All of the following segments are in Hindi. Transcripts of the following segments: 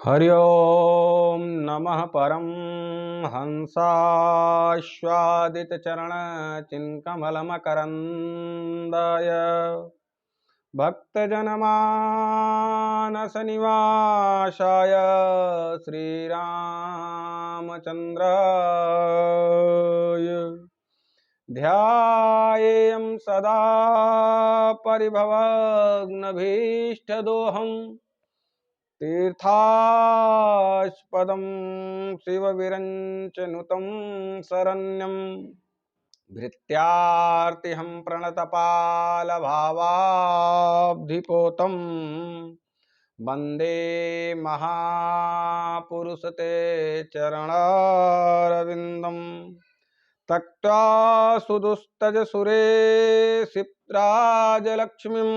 हरि ओम नमः परम हंसाश्वादितचरण चिन्कमलमकरन्दाय भक्तजनमानसनिवासाय श्रीरामचन्द्राय ध्यायेयं सदा परिभवग्नभीष्टदोहम् तीर्थास्पदं शिवविरञ्चनुतं शरण्यं भृत्यार्तिहं प्रणतपालभावाब्धिपोतं वन्दे महापुरुषते चरणारविन्दं तक्त्वा सुदुस्तजसुरेशिप्राजलक्ष्मीम्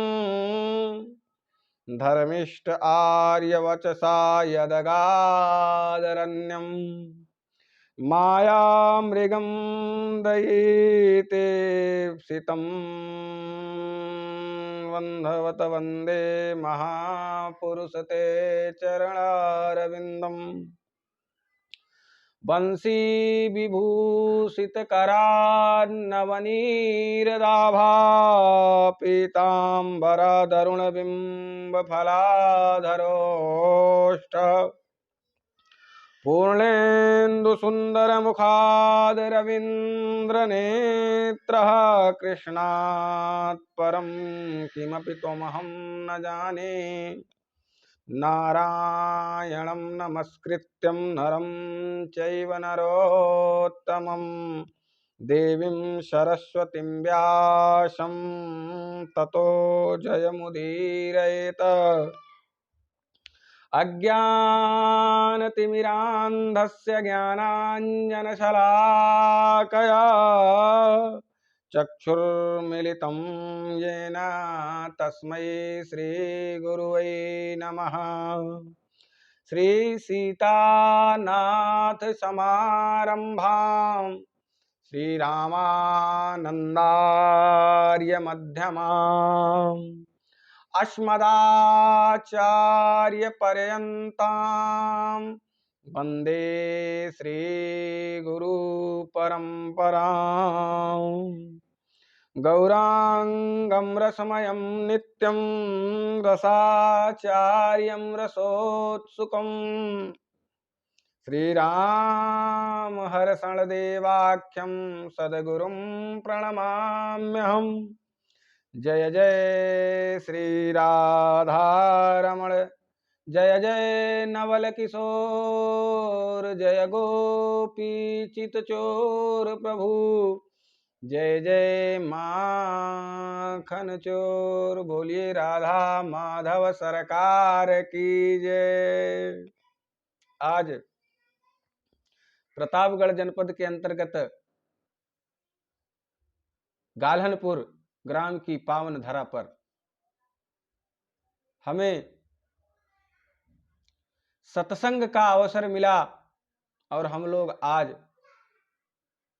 धर्मिष्ठ आर्यवचसा यदगादरण्यं मायामृगं दयिते सितं वन्धवत वन्दे महापुरुषते चरणारविन्दम् वंशी विभूषितकरान्नवनीरदाभा पीताम्बरदरुणबिम्बफलाधरोष्ठ पूर्णेन्दुसुन्दरमुखादरविन्द्रनेत्रः कृष्णात् परं किमपि त्वमहं न जाने नारायणं नमस्कृत्यं नरं चैव नरोत्तमं देवीं सरस्वतीं व्यासं ततो जयमुदीरयेत अज्ञानतिमिरान्धस्य ज्ञानाञ्जनशलाकया चक्षुर्मिलितं येन तस्मै श्रीगुरुवे नमः। श्रीसीतानाथसमारम्भां श्रीरामानन्दार्यमध्यमाम् अस्मदाचार्यपर्यन्तां वन्दे श्रीगुरुपरम्पराम् गौरांगं रसमयं नित्यं रसाचार्यं रसोत्सुकं श्रीरामहर्षणदेवाख्यं सद्गुरुं प्रणमाम्यहम्। जय जय श्री राधारमण जय जय नवल किशोर जय गोपी चितचोर प्रभु जय जय माखन चोर। बोलिए राधा माधव सरकार की जय। आज प्रतापगढ़ जनपद के अंतर्गत गाल्हनपुर ग्राम की पावन धरा पर हमें सत्संग का अवसर मिला और हम लोग आज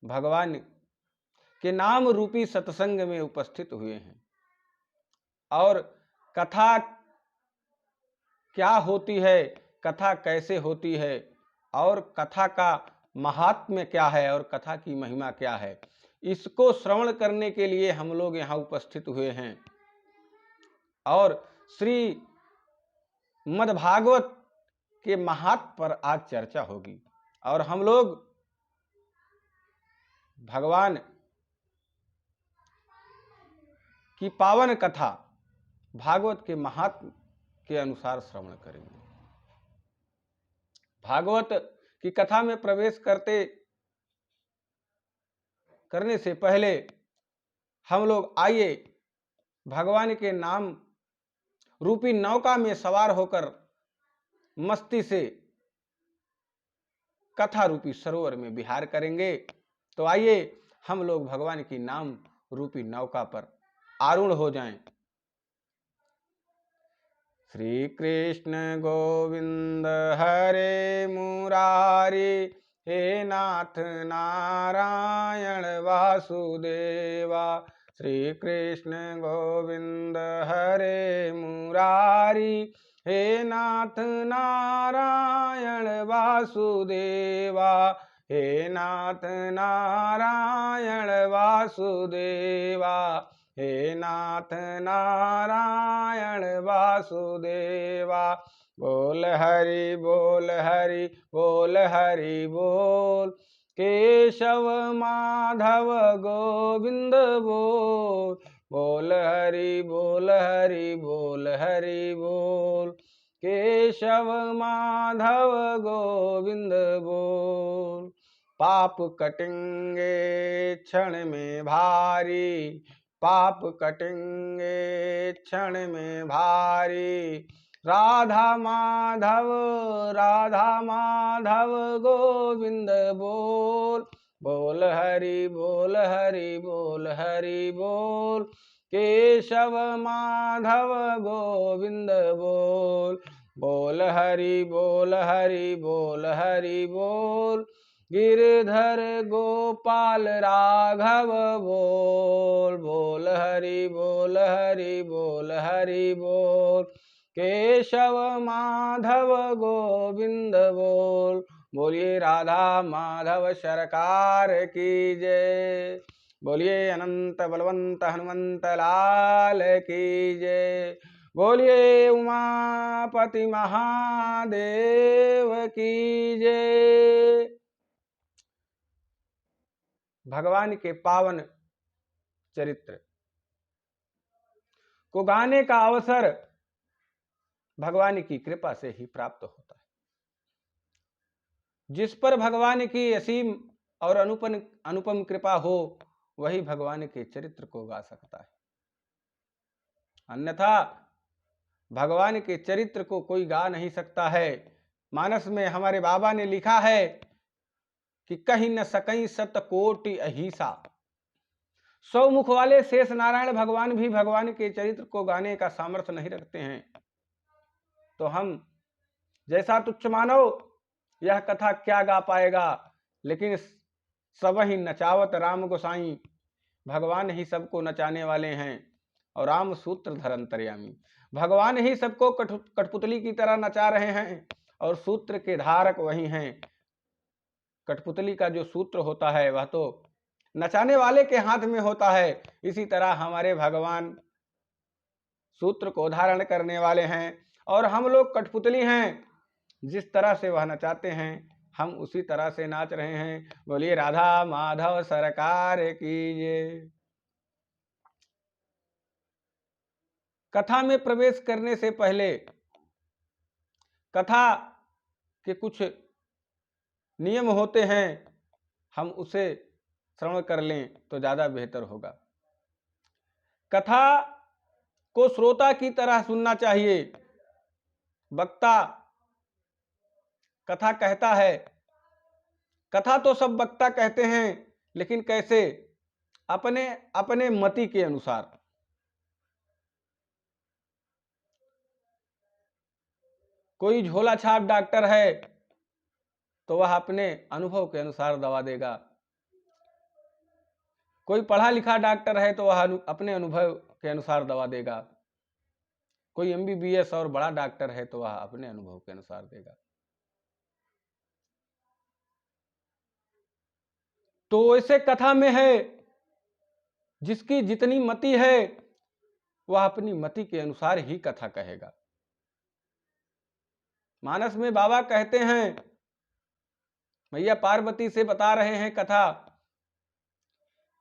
भगवान के नाम रूपी सत्संग में उपस्थित हुए हैं। और कथा क्या होती है, कथा कैसे होती है और कथा का महात्म्य क्या है और कथा की महिमा क्या है, इसको श्रवण करने के लिए हम लोग यहाँ उपस्थित हुए हैं। और श्री मद्भागवत के महात्म्य पर आज चर्चा होगी और हम लोग भगवान की पावन कथा भागवत के महात्म्य के अनुसार श्रवण करेंगे। भागवत की कथा में प्रवेश करने से पहले हम लोग आइए भगवान के नाम रूपी नौका में सवार होकर मस्ती से कथा रूपी सरोवर में विहार करेंगे। तो आइए हम लोग भगवान की नाम रूपी नौका पर आरूढ़ हो जाएं। श्री कृष्ण गोविंद हरे मुरारी हे नाथ नारायण वासुदेवा। श्री कृष्ण गोविंद हरे मुरारी हे नाथ नारायण वासुदेवा, हे नाथ नारायण वासुदेवा, हे नाथ नारायण वासुदेवा। बोल हरि बोल हरि बोल हरि बोल, केशव माधव गोविंद बोल। बोल हरि बोल हरि बोल हरि बोल, केशव माधव गोविंद बोल। पाप कटेंगे क्षण में भारी, पाप कटेंगे क्षण में भारी। राधा माधव गोविंद बोल। बोल हरि बोल हरि बोल हरि बोल, केशव माधव गोविंद बोल। बोल हरि बोल हरि बोल हरि बोल, गिरधर गोपाल राघव बोल। बोल हरि बोल हरि बोल हरि बोल, केशव माधव गोविंद बोल। बोलिए राधा माधव सरकार की जय। बोलिए अनंत बलवंत हनुमंत लाल की जय। बोलिए उमापति महादेव की जय। भगवान के पावन चरित्र को गाने का अवसर भगवान की कृपा से ही प्राप्त होता है। जिस पर भगवान की असीम और अनुपम कृपा हो, वही भगवान के चरित्र को गा सकता है। अन्यथा भगवान के चरित्र को कोई गा नहीं सकता है। मानस में हमारे बाबा ने लिखा है कि कहीं न सकई सत कोटि अहिसा। 100 मुख वाले शेष नारायण भगवान भी भगवान के चरित्र को गाने का सामर्थ्य नहीं रखते हैं। तो हम जैसा तुच्छ मानव यह कथा क्या गा पाएगा। लेकिन सब ही नचावत राम गोसाई, भगवान ही सबको नचाने वाले हैं और राम सूत्रधर अंतर्यामी। भगवान ही सबको कठपुतली की तरह नचा रहे हैं और सूत्र के धारक वही हैं। कठपुतली का जो सूत्र होता है वह तो नचाने वाले के हाथ में होता है। इसी तरह हमारे भगवान सूत्र को धारण करने वाले हैं और हम लोग कठपुतली हैं। जिस तरह से वह नचाते हैं हम उसी तरह से नाच रहे हैं। बोलिए राधा माधव सरकार की जय। कथा में प्रवेश करने से पहले कथा के कुछ नियम होते हैं, हम उसे श्रवण कर लें तो ज्यादा बेहतर होगा। कथा को श्रोता की तरह सुनना चाहिए। वक्ता कथा कहता है, कथा तो सब वक्ता कहते हैं, लेकिन कैसे? अपने अपने मति के अनुसार। कोई झोला छाप डॉक्टर है तो वह अपने अनुभव के अनुसार दवा देगा। कोई पढ़ा लिखा डॉक्टर है तो वह अपने अनुभव के अनुसार दवा देगा। कोई MBBS और बड़ा डॉक्टर है तो वह अपने अनुभव के अनुसार देगा। तो ऐसे कथा में है, जिसकी जितनी मति है वह अपनी मति के अनुसार ही कथा कहेगा। मानस में बाबा कहते हैं, मैया पार्वती से बता रहे हैं कथा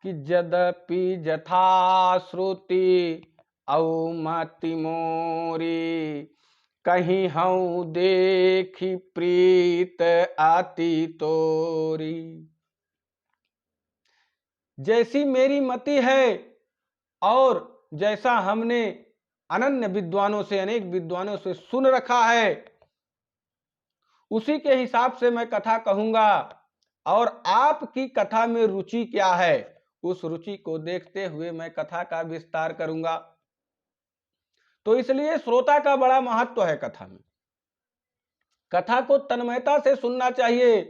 कि यद्यपि जथा श्रुति औ मति मोरी, कहीं हूँ देखी प्रीत आती तोरी। जैसी मेरी मति है और जैसा हमने अनन्य विद्वानों से, अनेक विद्वानों से सुन रखा है, उसी के हिसाब से मैं कथा कहूंगा। और आपकी कथा में रुचि क्या है, उस रुचि को देखते हुए मैं कथा का विस्तार करूंगा। तो इसलिए श्रोता का बड़ा महत्व है कथा में। कथा को तन्मयता से सुनना चाहिए,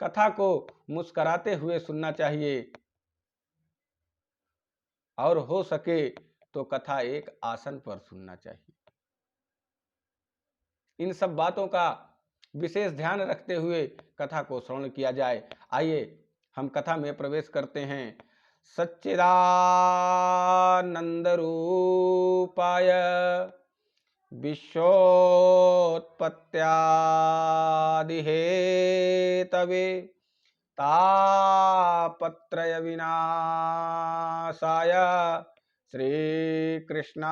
कथा को मुस्कुराते हुए सुनना चाहिए, और हो सके तो कथा एक आसन पर सुनना चाहिए। इन सब बातों का विशेष ध्यान रखते हुए कथा को श्रवण किया जाए। आइए हम कथा में प्रवेश करते हैं। सच्चिदानंद रूपाय विश्वोत्पत्त्यादि हेतवे तापत्रय विनाशाय श्री कृष्णाय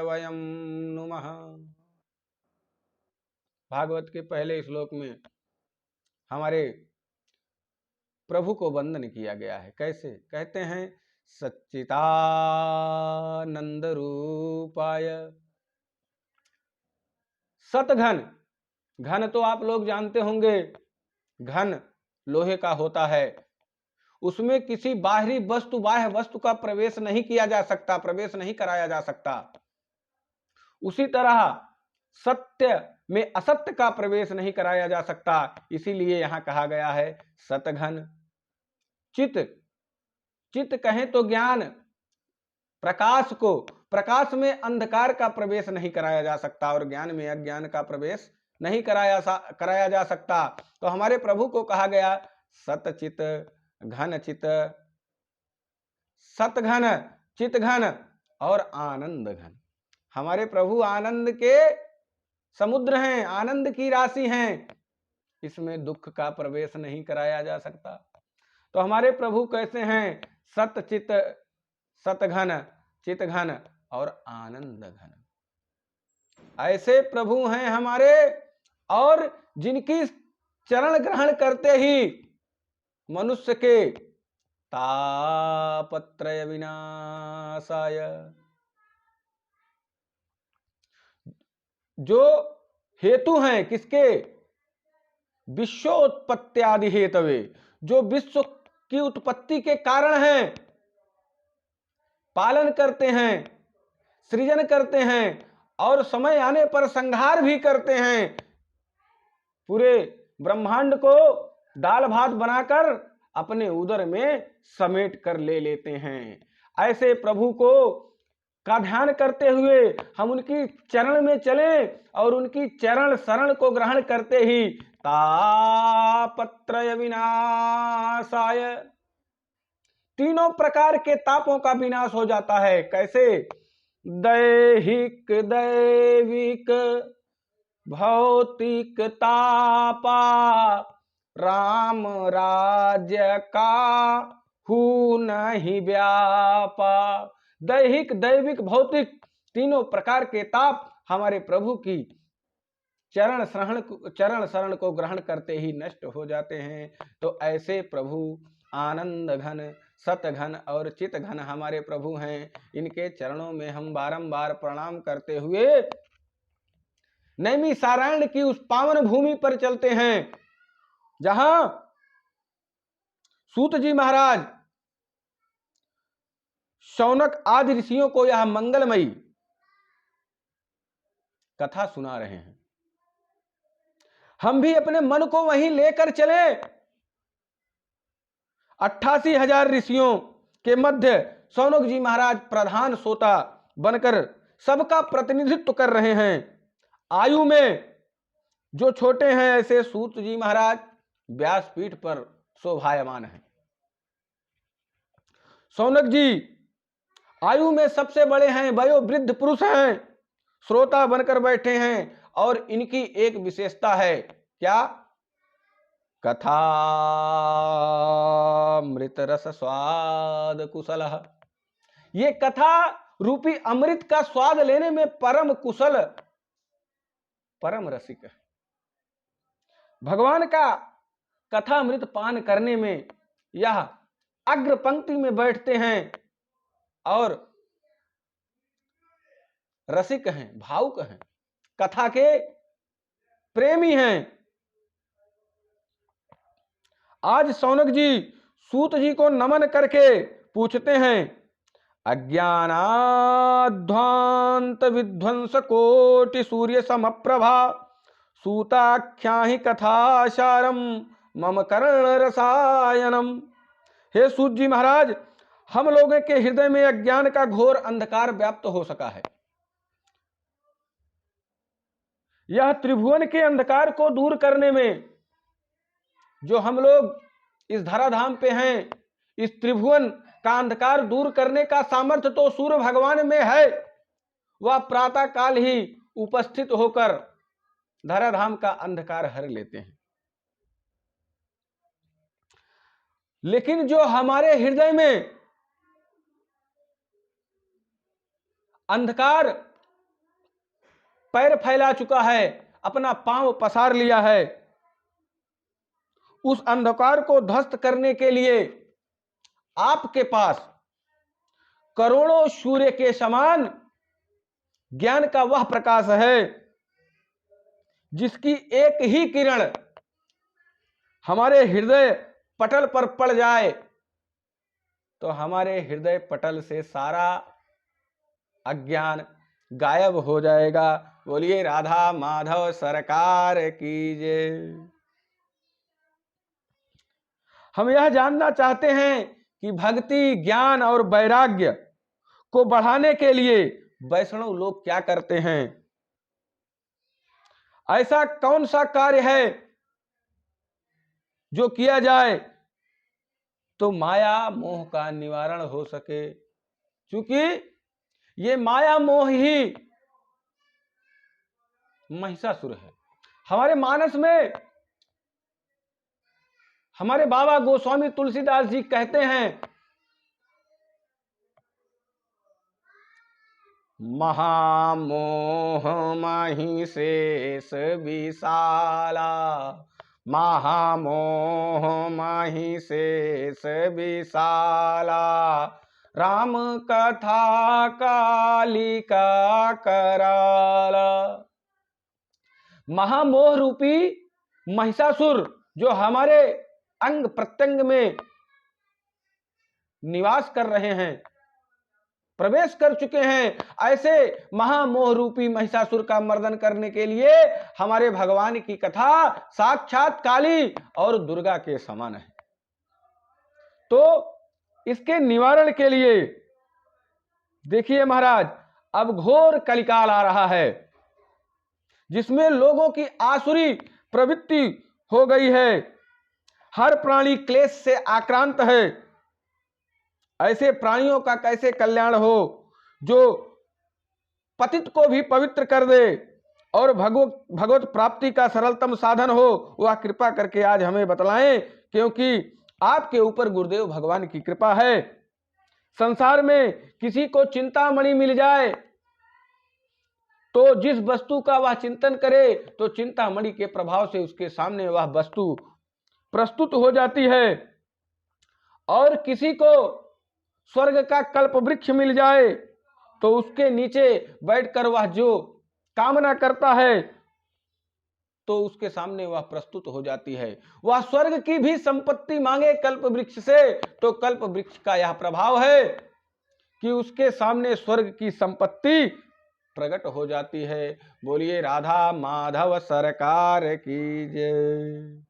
वयं नुमः। भागवत के पहले श्लोक में हमारे प्रभु को वंदन किया गया है। कैसे? कहते हैं सच्चिदानंद रूपाय। सतघन, घन तो आप लोग जानते होंगे, घन लोहे का होता है, उसमें किसी बाहरी वस्तु, बाह्य वस्तु का प्रवेश नहीं किया जा सकता, प्रवेश नहीं कराया जा सकता। उसी तरह सत्य में असत्य का प्रवेश नहीं कराया जा सकता, इसीलिए यहां कहा गया है सतघन। चित, चित कहें तो ज्ञान, प्रकाश को, प्रकाश में अंधकार का प्रवेश नहीं कराया जा सकता और ज्ञान में अज्ञान का प्रवेश नहीं कराया जा सकता। तो हमारे प्रभु को कहा गया सतचित घन चित, सतघन, चितघन और आनंद घन। हमारे प्रभु आनंद के समुद्र हैं, आनंद की राशि हैं, इसमें दुख का प्रवेश नहीं कराया जा सकता। तो हमारे प्रभु कैसे हैं? सतचित, सतघन, चितघन और आनंद घन। ऐसे प्रभु हैं हमारे, और जिनकी चरण ग्रहण करते ही मनुष्य के तापत्रय विनाशाय, जो हेतु हैं किसके? विश्वोत्पत्त्यादि हेतवे, जो विश्व की उत्पत्ति के कारण हैं, पालन करते हैं, सृजन करते हैं और समय आने पर संहार भी करते हैं। पूरे ब्रह्मांड को दाल भात बनाकर अपने उदर में समेट कर ले लेते हैं। ऐसे प्रभु को का ध्यान करते हुए हम उनकी चरण में चलें और उनकी चरण शरण को ग्रहण करते ही तापत्रय विनाशाय, तीनों प्रकार के तापों का विनाश हो जाता है। कैसे? दैहिक, दैविक, भौतिक तापा राम राज्य का हूँ नहीं व्यापा। दैहिक, दैविक, भौतिक तीनों प्रकार के ताप हमारे प्रभु की चरण शरण को ग्रहण करते ही नष्ट हो जाते हैं। तो ऐसे प्रभु आनंद घन, सतघन और चितघन हमारे प्रभु हैं। इनके चरणों में हम बारंबार प्रणाम करते हुए नैमिषारण्य की उस पावन भूमि पर चलते हैं जहां सूत जी महाराज शौनक आदि ऋषियों को यह मंगलमयी कथा सुना रहे हैं। हम भी अपने मन को वहीं लेकर चले। 88,000 ऋषियों के मध्य शौनक जी महाराज प्रधान श्रोता बनकर सबका प्रतिनिधित्व कर रहे हैं। आयु में जो छोटे हैं ऐसे सूत जी महाराज व्यासपीठ पर शोभायमान हैं। शौनक जी आयु में सबसे बड़े हैं, वयोवृद्ध पुरुष हैं, श्रोता बनकर बैठे हैं। और इनकी एक विशेषता है, क्या? कथा अमृत रस स्वाद कुशल। ये कथा रूपी अमृत का स्वाद लेने में परम कुशल, परम रसिक है। भगवान का कथा अमृत पान करने में यह अग्र पंक्ति में बैठते हैं और रसिक हैं, भावुक हैं, कथा के प्रेमी हैं। आज शौनक जी सूत जी को नमन करके पूछते हैं, अज्ञानाध्वांत विध्वंस कोटि सूर्य समप्रभा सूताख्या ही कथासारम मम कर्ण रसायनम। हे सूत जी महाराज, हम लोगों के हृदय में अज्ञान का घोर अंधकार व्याप्त हो सका है। यह त्रिभुवन के अंधकार को दूर करने में जो हम लोग इस धराधाम पे हैं, इस त्रिभुवन का अंधकार दूर करने का सामर्थ्य तो सूर्य भगवान में है। वह प्रातः काल ही उपस्थित होकर धराधाम का अंधकार हर लेते हैं। लेकिन जो हमारे हृदय में अंधकार पैर फैला चुका है, अपना पांव पसार लिया है, उस अंधकार को ध्वस्त करने के लिए आपके पास करोड़ों सूर्य के समान ज्ञान का वह प्रकाश है जिसकी एक ही किरण हमारे हृदय पटल पर पड़ जाए तो हमारे हृदय पटल से सारा अज्ञान गायब हो जाएगा। बोलिए राधा माधव सरकार की जय। हम यह जानना चाहते हैं कि भक्ति, ज्ञान और वैराग्य को बढ़ाने के लिए वैष्णव लोग क्या करते हैं। ऐसा कौन सा कार्य है जो किया जाए तो माया मोह का निवारण हो सके, क्योंकि ये माया मोह ही महिषासुर है। हमारे मानस में हमारे बाबा गोस्वामी तुलसीदास जी कहते हैं, महामोह महिषेष विशाला, महामोह महिषेष विशाला, राम कथा कालिका कराला। महामोह रूपी महिषासुर जो हमारे अंग प्रत्यंग में निवास कर रहे हैं, प्रवेश कर चुके हैं, ऐसे महामोह रूपी महिषासुर का मर्दन करने के लिए हमारे भगवान की कथा साक्षात काली और दुर्गा के समान है। तो इसके निवारण के लिए देखिए महाराज, अब घोर कलिकाल आ रहा है जिसमें लोगों की आसुरी प्रवृत्ति हो गई है। हर प्राणी क्लेश से आक्रांत है। ऐसे प्राणियों का कैसे कल्याण हो जो पतित को भी पवित्र कर दे और भगवत प्राप्ति का सरलतम साधन हो। वह कृपा करके आज हमें बतलाएं, क्योंकि आपके ऊपर गुरुदेव भगवान की कृपा है। संसार में किसी को चिंतामणि मिल जाए तो जिस वस्तु का वह चिंतन करे तो चिंतामणि के प्रभाव से उसके सामने वह वस्तु प्रस्तुत हो जाती है। और किसी को स्वर्ग का कल्प वृक्ष मिल जाए तो उसके नीचे बैठकर वह जो कामना करता है तो उसके सामने वह प्रस्तुत हो जाती है। वह स्वर्ग की भी संपत्ति मांगे कल्प वृक्ष से तो कल्प वृक्ष का यह प्रभाव है कि उसके सामने स्वर्ग की संपत्ति प्रकट हो जाती है। बोलिए राधा माधव सरकार की जय।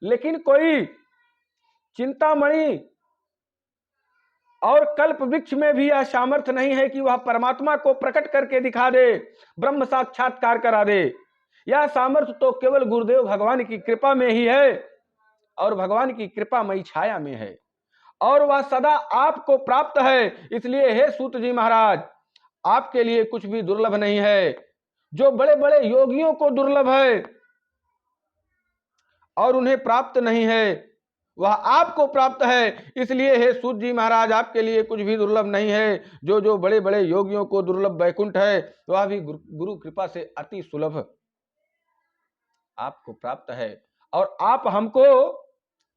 लेकिन कोई चिंतामणि और कल्प वृक्ष में भी यह सामर्थ्य नहीं है कि वह परमात्मा को प्रकट करके दिखा दे, ब्रह्म साक्षात्कार करा दे। यह सामर्थ्य तो केवल गुरुदेव भगवान की कृपा में ही है और भगवान की कृपामयी छाया में है और वह सदा आपको प्राप्त है। इसलिए हे सूत जी महाराज, आपके लिए कुछ भी दुर्लभ नहीं है। जो बड़े बड़े योगियों को दुर्लभ है और उन्हें प्राप्त नहीं है, वह आपको प्राप्त है। इसलिए हे सूत जी महाराज, आपके लिए कुछ भी दुर्लभ नहीं है। जो जो बड़े बड़े योगियों को दुर्लभ वैकुंठ है, वह भी गुरु कृपा से अति सुलभ आपको प्राप्त है और आप हमको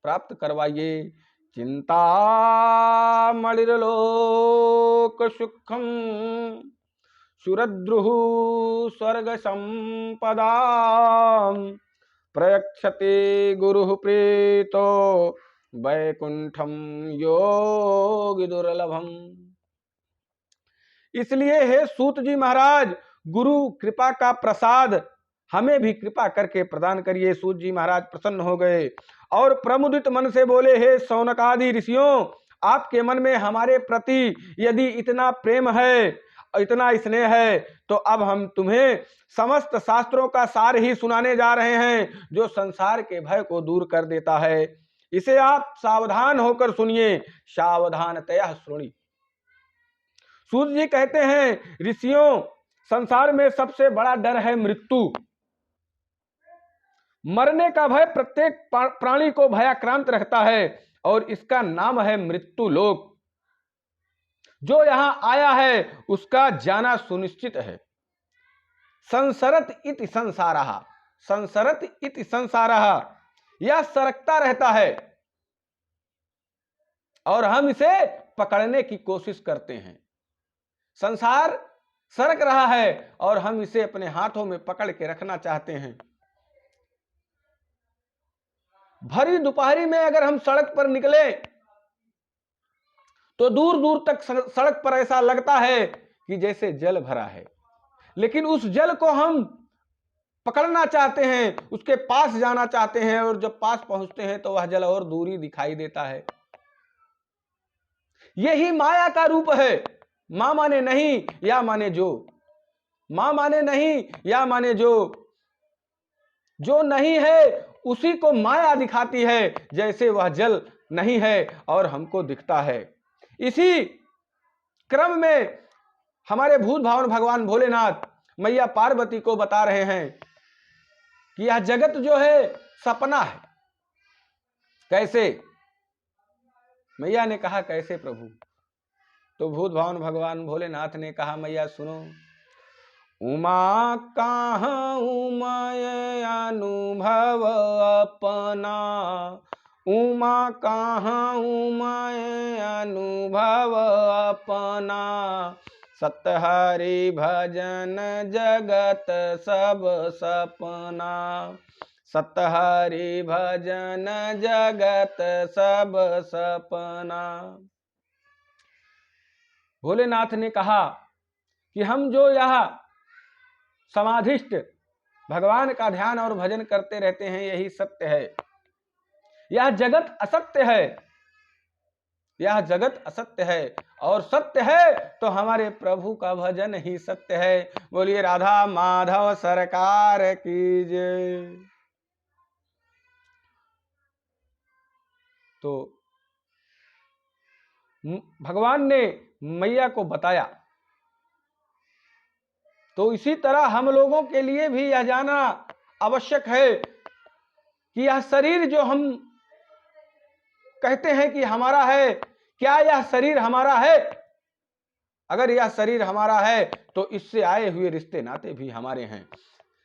प्राप्त करवाइए। चिंता मणिर्लोक सुखम सुरद्रुहु स्वर्ग संपदा प्रयक्षते गुरु प्रीतो वैकुंठम योगी दुर्लभम। इसलिए हे सूत जी महाराज, गुरु कृपा का प्रसाद हमें भी कृपा करके प्रदान करिए। सूत जी महाराज प्रसन्न हो गए और प्रमुदित मन से बोले, हे शौनकादि ऋषियों, आपके मन में हमारे प्रति यदि इतना प्रेम है, इतना स्नेह है, तो अब हम तुम्हें समस्त शास्त्रों का सार ही सुनाने जा रहे हैं, जो संसार के भय को दूर कर देता है। इसे आप सावधान होकर सुनिए, सावधानतया श्रुणि। सूत जी कहते हैं, ऋषियों, संसार में सबसे बड़ा डर है मृत्यु। मरने का भय प्रत्येक प्राणी को भयाक्रांत रखता है, और इसका नाम है मृत्यु लोक। जो यहां आया है उसका जाना सुनिश्चित है। संसरत इति संसारः, संसरत इति संसारः, यह सरकता रहता है और हम इसे पकड़ने की कोशिश करते हैं। संसार सरक रहा है और हम इसे अपने हाथों में पकड़ के रखना चाहते हैं। भरी दोपहरी में अगर हम सड़क पर निकले तो दूर दूर तक सड़क पर ऐसा लगता है कि जैसे जल भरा है, लेकिन उस जल को हम पकड़ना चाहते हैं, उसके पास जाना चाहते हैं, और जब पास पहुंचते हैं तो वह जल और दूरी दिखाई देता है। यही माया का रूप है। मां माने नहीं या माने जो, मां माने नहीं या माने जो नहीं है उसी को माया दिखाती है, जैसे वह जल नहीं है और हमको दिखता है। इसी क्रम में हमारे भूत भावन भगवान भोलेनाथ मैया पार्वती को बता रहे हैं कि यह जगत जो है सपना है। कैसे? मैया ने कहा, कैसे प्रभु? तो भूत भावन भगवान भोलेनाथ ने कहा, मैया सुनो, उमा कहाँ उमय अनुभव अपना, उमा कहाँ उमय अनुभव अपना, सत्य हरि भजन जगत सब सपना, सत्य हरि भजन जगत सब सपना। भोलेनाथ ने कहा कि हम जो यह समाधिष्ट भगवान का ध्यान और भजन करते रहते हैं, यही सत्य है। यह जगत असत्य है, यह जगत असत्य है, और सत्य है तो हमारे प्रभु का भजन ही सत्य है। बोलिए राधा माधव सरकार की जय। तो भगवान ने मैया को बताया, तो इसी तरह हम लोगों के लिए भी यह जानना आवश्यक है कि यह शरीर जो हम कहते हैं कि हमारा है, क्या यह शरीर हमारा है? अगर यह शरीर हमारा है तो इससे आए हुए रिश्ते नाते भी हमारे हैं,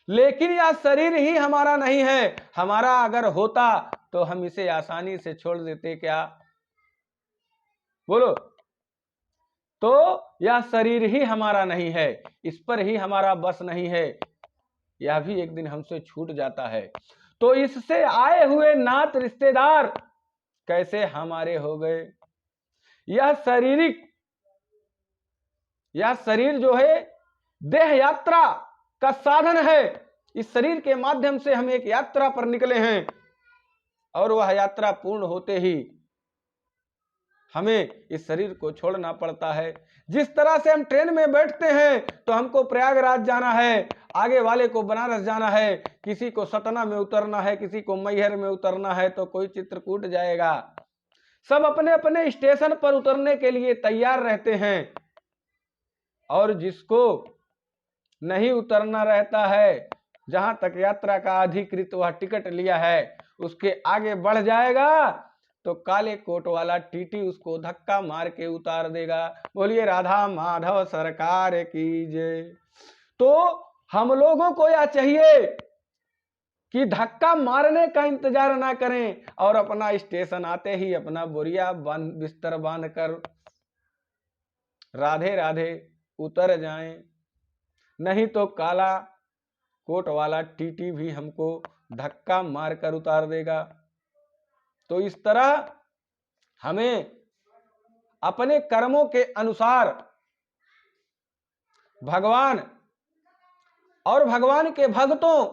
लेकिन यह शरीर ही हमारा नहीं है। हमारा अगर होता तो हम इसे आसानी से छोड़ देते क्या? बोलो। तो यह शरीर ही हमारा नहीं है, इस पर ही हमारा बस नहीं है, यह भी एक दिन हमसे छूट जाता है। तो इससे आए हुए नात रिश्तेदार कैसे हमारे हो गए? यह शरीर जो है देह यात्रा का साधन है। इस शरीर के माध्यम से हम एक यात्रा पर निकले हैं, और वह यात्रा पूर्ण होते ही हमें इस शरीर को छोड़ना पड़ता है। जिस तरह से हम ट्रेन में बैठते हैं तो हमको प्रयागराज जाना है, आगे वाले को बनारस जाना है, किसी को सतना में उतरना है, किसी को मैहर में उतरना है, तो कोई चित्रकूट जाएगा। सब अपने अपने स्टेशन पर उतरने के लिए तैयार रहते हैं, और जिसको नहीं उतरना रहता है, जहां तक यात्रा का अधिकृत वह टिकट लिया है, उसके आगे बढ़ जाएगा तो काले कोट वाला टीटी उसको धक्का मार के उतार देगा। बोलिए राधा माधव सरकार की जय। तो हम लोगों को यह चाहिए कि धक्का मारने का इंतजार ना करें, और अपना स्टेशन आते ही अपना बोरिया बिस्तर बांध कर राधे राधे उतर जाएं, नहीं तो काला कोट वाला टीटी भी हमको धक्का मारकर उतार देगा। तो इस तरह हमें अपने कर्मों के अनुसार भगवान और भगवान के भक्तों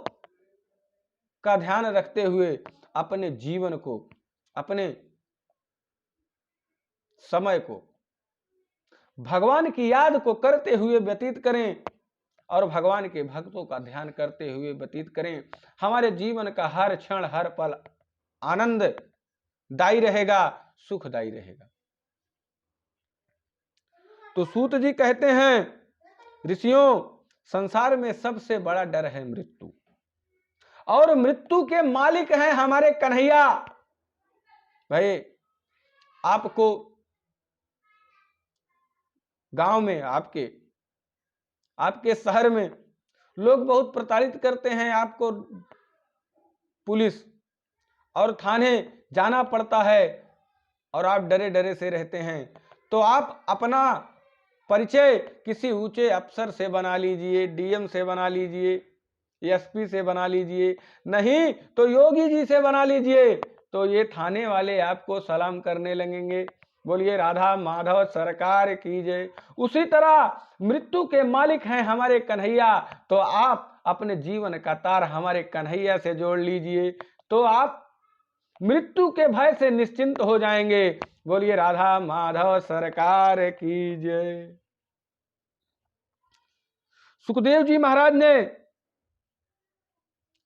का ध्यान रखते हुए अपने जीवन को, अपने समय को भगवान की याद को करते हुए व्यतीत करें और भगवान के भक्तों का ध्यान करते हुए व्यतीत करें। हमारे जीवन का हर क्षण हर पल आनंददायी रहेगा, सुखदायी रहेगा। तो सूत जी कहते हैं, ऋषियों, संसार में सबसे बड़ा डर है मृत्यु, और मृत्यु के मालिक हैं हमारे कन्हैया। भाई, आपको गांव में, आपके शहर में लोग बहुत प्रताड़ित करते हैं, आपको पुलिस और थाने जाना पड़ता है और आप डरे डरे से रहते हैं। तो आप अपना परिचय किसी ऊंचे अफसर से बना लीजिए, डीएम से बना लीजिए, एसपी से बना लीजिए, नहीं तो योगी जी से बना लीजिए, तो ये थाने वाले आपको सलाम करने लगेंगे। बोलिए राधा माधव सरकार की जय। उसी तरह मृत्यु के मालिक हैं हमारे कन्हैया, तो आप अपने जीवन का तार हमारे कन्हैया से जोड़ लीजिए, तो आप मृत्यु के भय से निश्चिंत हो जाएंगे। बोलिए राधा माधव सरकार की जय। सुखदेव जी महाराज ने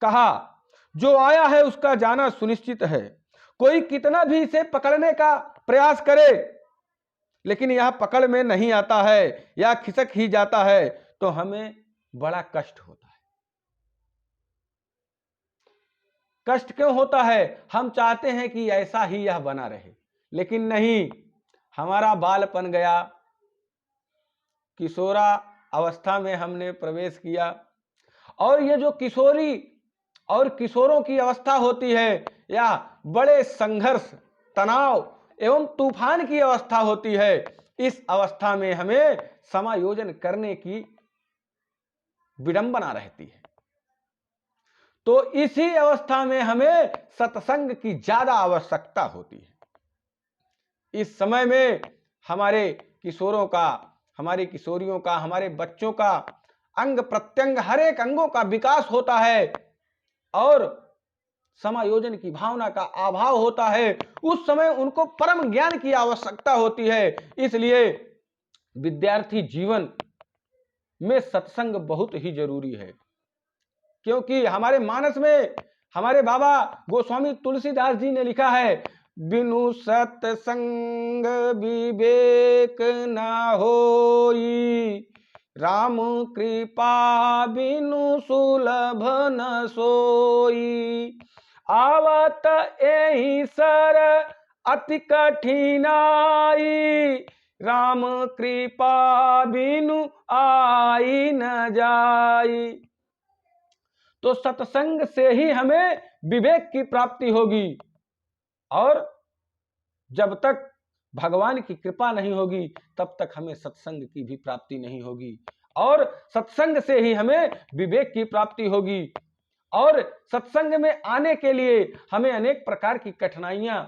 कहा, जो आया है उसका जाना सुनिश्चित है। कोई कितना भी इसे पकड़ने का प्रयास करे, लेकिन यह पकड़ में नहीं आता है या खिसक ही जाता है, तो हमें बड़ा कष्ट होता है। कष्ट क्यों होता है? हम चाहते हैं कि ऐसा ही यह बना रहे, लेकिन नहीं, हमारा बालपन गया, किशोरा अवस्था में हमने प्रवेश किया, और ये जो किशोरी और किशोरों की अवस्था होती है, या बड़े संघर्ष, तनाव एवं तूफान की अवस्था होती है। इस अवस्था में हमें समायोजन करने की विडंबना रहती है। तो इसी अवस्था में हमें सत्संग की ज्यादा आवश्यकता होती है। इस समय में हमारे किशोरों का, हमारी किशोरियों का, हमारे बच्चों का अंग प्रत्यंग, हर एक अंगों का विकास होता है और समायोजन की भावना का अभाव होता है। उस समय उनको परम ज्ञान की आवश्यकता होती है। इसलिए विद्यार्थी जीवन में सत्संग बहुत ही जरूरी है, क्योंकि हमारे मानस में हमारे बाबा गोस्वामी तुलसीदास जी ने लिखा है, बिनु सत्संग विवेक न होई, राम कृपा बिनु सुलभ न सोई, आवत एहि सर अति कठिनाई, राम कृपा बिनु आई न जाई। तो सत्संग से ही हमें विवेक की प्राप्ति होगी, और जब तक भगवान की कृपा नहीं होगी तब तक हमें सत्संग की भी प्राप्ति नहीं होगी, और सत्संग से ही हमें विवेक की प्राप्ति होगी। और सत्संग में आने के लिए हमें अनेक प्रकार की कठिनाइयां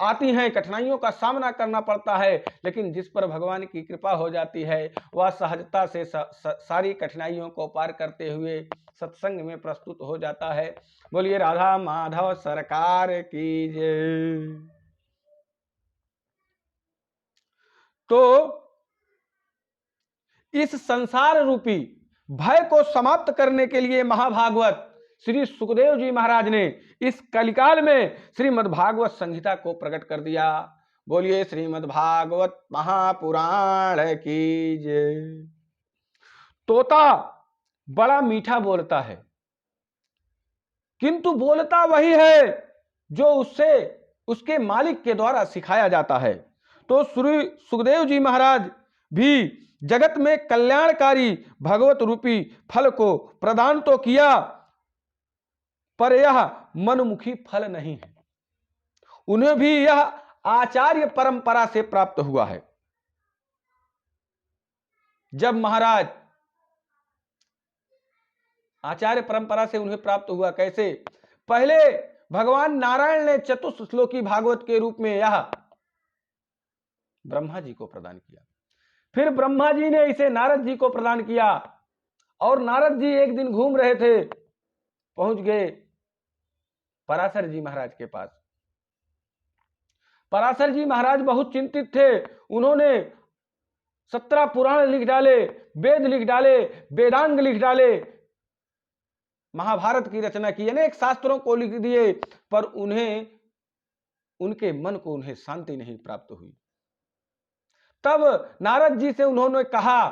आती हैं, कठिनाइयों का सामना करना पड़ता है, लेकिन जिस पर भगवान की कृपा हो जाती है वह सहजता से सारी कठिनाइयों को पार करते हुए सत्संग में प्रस्तुत हो जाता है। बोलिए राधा माधव सरकार की जय। तो इस संसार रूपी भय को समाप्त करने के लिए महाभागवत श्री सुखदेव जी महाराज ने इस कलिकाल में श्रीमद् भागवत संहिता को प्रकट कर दिया। बोलिए श्रीमद् भागवत महापुराण की जय। तोता बड़ा मीठा बोलता है, किंतु बोलता वही है जो उससे उसके मालिक के द्वारा सिखाया जाता है। तो श्री सुखदेव जी महाराज भी जगत में कल्याणकारी भगवत रूपी फल को प्रदान तो किया, पर यह मनमुखी फल नहीं है। उन्हें भी यह आचार्य परंपरा से प्राप्त हुआ है। जब महाराज आचार्य परंपरा से उन्हें प्राप्त हुआ, कैसे? पहले भगवान नारायण ने चतुश्लोकी भागवत के रूप में यह ब्रह्मा जी को प्रदान किया, फिर ब्रह्मा जी ने इसे नारद जी को प्रदान किया, और नारद जी एक दिन घूम रहे थे, पहुंच गए पराशर जी महाराज के पास। पराशर जी महाराज बहुत चिंतित थे। उन्होंने 17 पुराण लिख डाले, वेद लिख डाले, वेदांग लिख डाले, महाभारत की रचना की, अनेक शास्त्रों को लिख दिए, पर उन्हें उनके मन को उन्हें शांति नहीं प्राप्त हुई। तब नारद जी से उन्होंने कहा,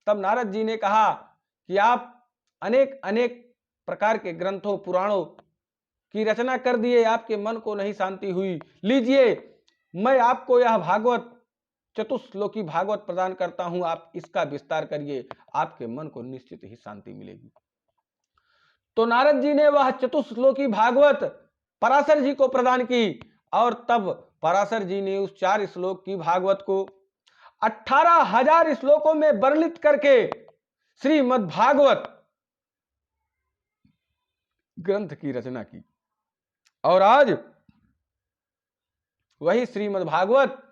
तब नारद जी ने कहा कि आप अनेक अनेक प्रकार के ग्रंथों पुराणों की रचना कर दिए, आपके मन को नहीं शांति हुई। लीजिए, मैं आपको यह भागवत, चतुश्लोकी भागवत प्रदान करता हूं, आप इसका विस्तार करिए, आपके मन को निश्चित ही शांति मिलेगी। तो नारद जी ने वह चतुश्लोकी भागवत पराशर जी को प्रदान की, और तब पराशर जी ने उस 4 श्लोक की भागवत को 18,000 श्लोकों में वर्णित करके श्रीमद् भागवत ग्रंथ की रचना की। और आज वही श्रीमद् भागवत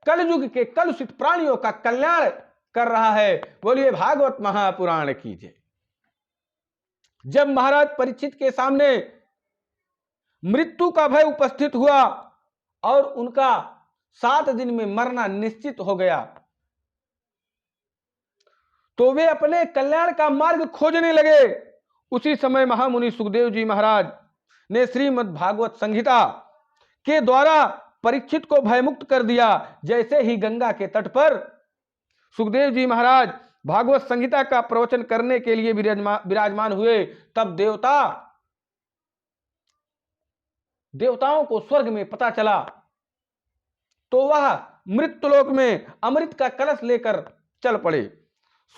कलयुग के कलुषित प्राणियों का कल्याण कर रहा है। बोलिए भागवत महापुराण की जय। जब महाराज परीक्षित के सामने मृत्यु का भय उपस्थित हुआ और उनका 7 दिन में मरना निश्चित हो गया, तो वे अपने कल्याण का मार्ग खोजने लगे। उसी समय महामुनि सुखदेव जी महाराज ने श्रीमद् भागवत संहिता के द्वारा परीक्षित को भयमुक्त कर दिया। जैसे ही गंगा के तट पर सुखदेव जी महाराज भागवत संहिता का प्रवचन करने के लिए विराजमान हुए, तब देवताओं को स्वर्ग में पता चला, तो वह मृत्युलोक में अमृत का कलश लेकर चल पड़े।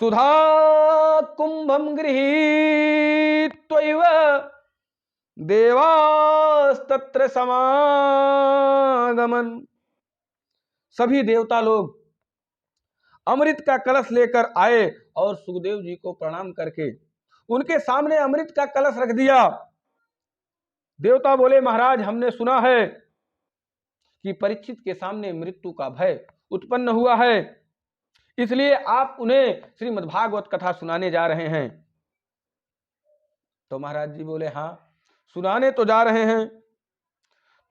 सुधा कुंभम गृहीत्वैव देवास्तत्र समागमन। सभी देवता लोग अमृत का कलश लेकर आए और सुखदेव जी को प्रणाम करके उनके सामने अमृत का कलश रख दिया। देवता बोले, महाराज हमने सुना है कि परीक्षित के सामने मृत्यु का भय उत्पन्न हुआ है, इसलिए आप उन्हें श्रीमद् भागवत कथा सुनाने जा रहे हैं। तो महाराज जी बोले, हाँ सुनाने तो जा रहे हैं।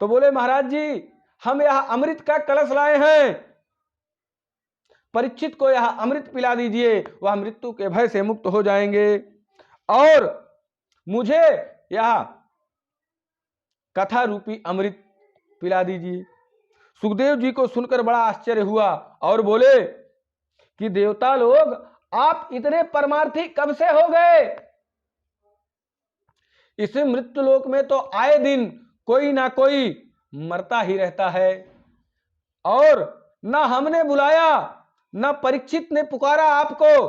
तो बोले, महाराज जी हम यह अमृत का कलश लाए हैं, परीक्षित को यह अमृत पिला दीजिए, वह मृत्यु के भय से मुक्त हो जाएंगे, और मुझे यह कथा रूपी अमृत पिला दीजिए। सुखदेव जी को सुनकर बड़ा आश्चर्य हुआ और बोले कि देवता लोग आप इतने परमार्थी कब से हो गए? इस मृत्युलोक में तो आए दिन कोई ना कोई मरता ही रहता है, और ना हमने बुलाया ना परीक्षित ने पुकारा आपको,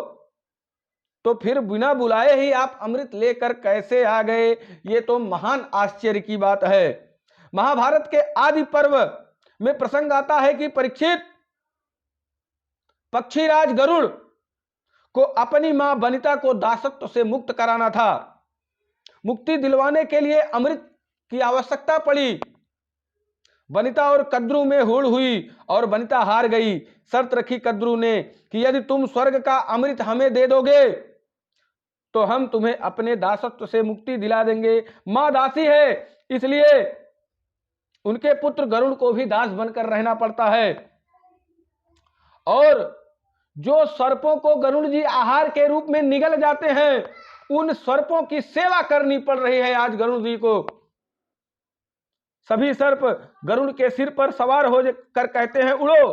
तो फिर बिना बुलाए ही आप अमृत लेकर कैसे आ गए? ये तो महान आश्चर्य की बात है। महाभारत के आदि पर्व में प्रसंग आता है कि परीक्षित पक्षीराज गरुड़ को अपनी मां वनिता को दासत्व से मुक्त कराना था। मुक्ति दिलवाने के लिए अमृत की आवश्यकता पड़ी। वनिता और कद्रू में होड़ हुई और वनिता हार गई। शर्त रखी कद्रू ने कि यदि तुम स्वर्ग का अमृत हमें दे दोगे तो हम तुम्हें अपने दासत्व से मुक्ति दिला देंगे। मां दासी है, इसलिए उनके पुत्र गरुड़ को भी दास बनकर रहना पड़ता है, और जो सर्पों को गरुड़ जी आहार के रूप में निगल जाते हैं, उन सर्पों की सेवा करनी पड़ रही है आज गरुड़ जी को। सभी सर्प गरुड़ के सिर पर सवार हो कर कहते हैं उड़ो,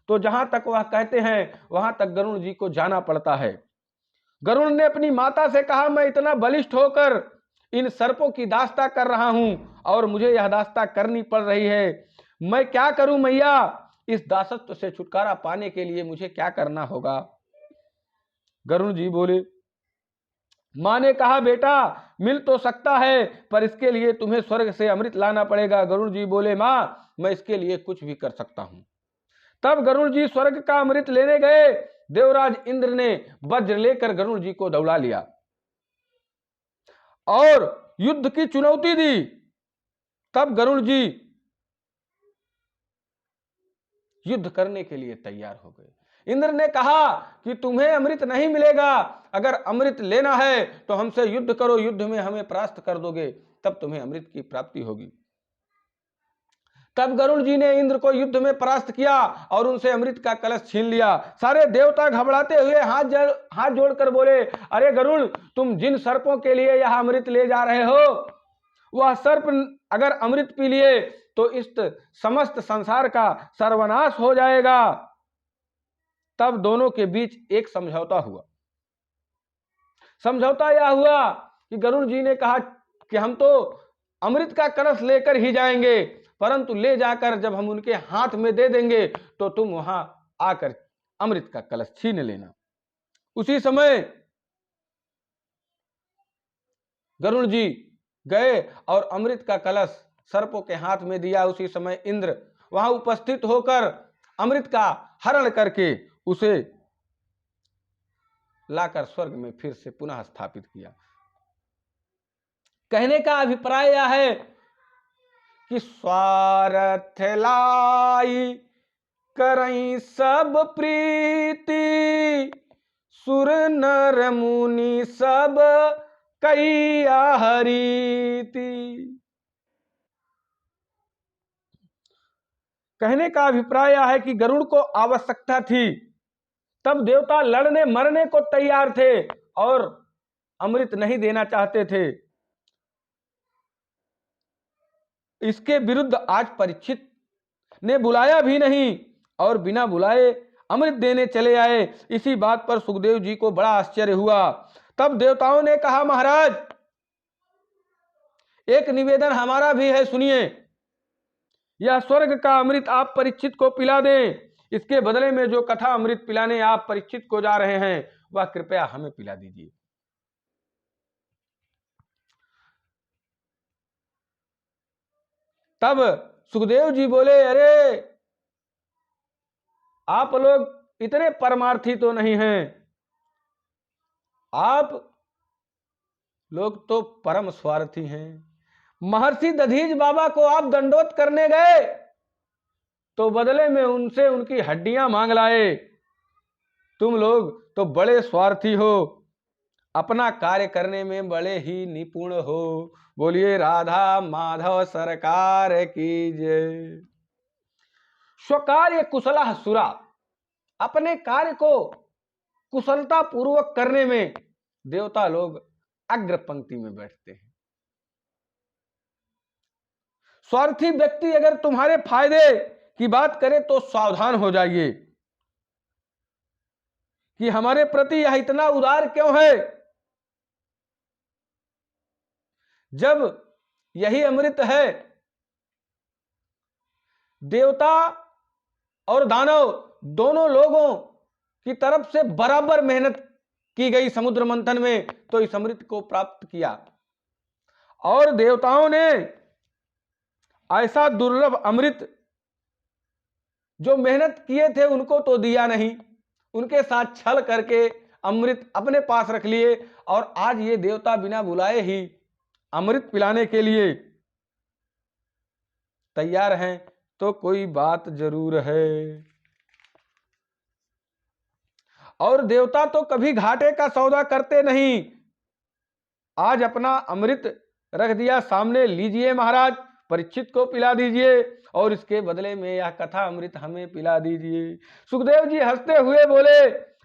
तो जहां तक वह कहते हैं वहां तक गरुड़ जी को जाना पड़ता है। गरुड़ ने अपनी माता से कहा, मैं इतना बलिष्ठ होकर इन सर्पों की दास्ता कर रहा हूं और मुझे यह दास्ता करनी पड़ रही है, मैं क्या करूं मैया? इस दासत्व से छुटकारा पाने के लिए मुझे क्या करना होगा? गरुड़ जी बोले, मां ने कहा, बेटा मिल तो सकता है, पर इसके लिए तुम्हें स्वर्ग से अमृत लाना पड़ेगा। गरुड़ जी बोले, मां मैं इसके लिए कुछ भी कर सकता हूं। तब गरुड़ जी स्वर्ग का अमृत लेने गए। देवराज इंद्र ने वज्र लेकर गरुड़ जी को दौड़ा लिया और युद्ध की चुनौती दी। तब गरुड़ जी युद्ध करने के लिए तैयार हो गए। इंद्र ने कहा कि तुम्हें अमृत नहीं मिलेगा, अगर अमृत लेना है तो हमसे युद्ध करो, युद्ध में हमें परास्त कर दोगे तब तुम्हें अमृत की प्राप्ति होगी। तब गरुड़ जी ने इंद्र को युद्ध में परास्त किया और उनसे अमृत का कलश छीन लिया। सारे देवता घबराते हुए हाथ जोड़कर बोले, अरे गरुड़, तुम जिन सर्पों के लिए यह अमृत ले जा रहे हो, वह सर्प अगर अमृत पी लिए तो इस समस्त संसार का सर्वनाश हो जाएगा। तब दोनों के बीच एक समझौता हुआ। समझौता यह हुआ कि गरुड़ जी ने कहा कि हम तो अमृत का कलश लेकर ही जाएंगे, परंतु ले जाकर जब हम उनके हाथ में दे देंगे तो तुम वहां आकर अमृत का कलश छीन लेना। उसी समय गरुड़ जी गए और अमृत का कलश सर्पों के हाथ में दिया। उसी समय इंद्र वहां उपस्थित होकर अमृत का हरण करके उसे लाकर स्वर्ग में फिर से पुनः स्थापित किया। कहने का अभिप्राय यह है कि स्वार्थ लाई करई सब प्रीति, सुर नर मुनि सब कई हरीति। कहने का अभिप्राय यह है कि गरुड़ को आवश्यकता थी, तब देवता लड़ने मरने को तैयार थे और अमृत नहीं देना चाहते थे। इसके विरुद्ध आज परीक्षित ने बुलाया भी नहीं और बिना बुलाए अमृत देने चले आए। इसी बात पर सुखदेव जी को बड़ा आश्चर्य हुआ। तब देवताओं ने कहा, महाराज, एक निवेदन हमारा भी है, सुनिए। यह स्वर्ग का अमृत आप परीक्षित को पिला दें। इसके बदले में जो कथा अमृत पिलाने आप परीक्षित को जा रहे हैं वह कृपया हमें पिला दीजिए। तब सुखदेव जी बोले, अरे आप लोग इतने परमार्थी तो नहीं हैं, आप लोग तो परम स्वार्थी हैं। महर्षि दधीच बाबा को आप दंडोत करने गए तो बदले में उनसे उनकी हड्डियां मांग लाए। तुम लोग तो बड़े स्वार्थी हो, अपना कार्य करने में बड़े ही निपुण हो। बोलिए राधा माधव सरकार की जय। स्वकार्य कुशलः सुरा, अपने कार्य को कुशलता पूर्वक करने में देवता लोग अग्र पंक्ति में बैठते हैं। स्वार्थी व्यक्ति अगर तुम्हारे फायदे की बात करे तो सावधान हो जाइए कि हमारे प्रति यह इतना उदार क्यों है। जब यही अमृत है, देवता और दानव दोनों लोगों की तरफ से बराबर मेहनत की गई समुद्र मंथन में, तो इस अमृत को प्राप्त किया। और देवताओं ने ऐसा दुर्लभ अमृत जो मेहनत किए थे उनको तो दिया नहीं, उनके साथ छल करके अमृत अपने पास रख लिए। और आज ये देवता बिना बुलाए ही अमृत पिलाने के लिए तैयार हैं, तो कोई बात जरूर है। और देवता तो कभी घाटे का सौदा करते नहीं। आज अपना अमृत रख दिया सामने, लीजिए महाराज, परीक्षित को पिला दीजिए और इसके बदले में यह कथा अमृत हमें पिला दीजिए। सुखदेव जी हंसते हुए बोले,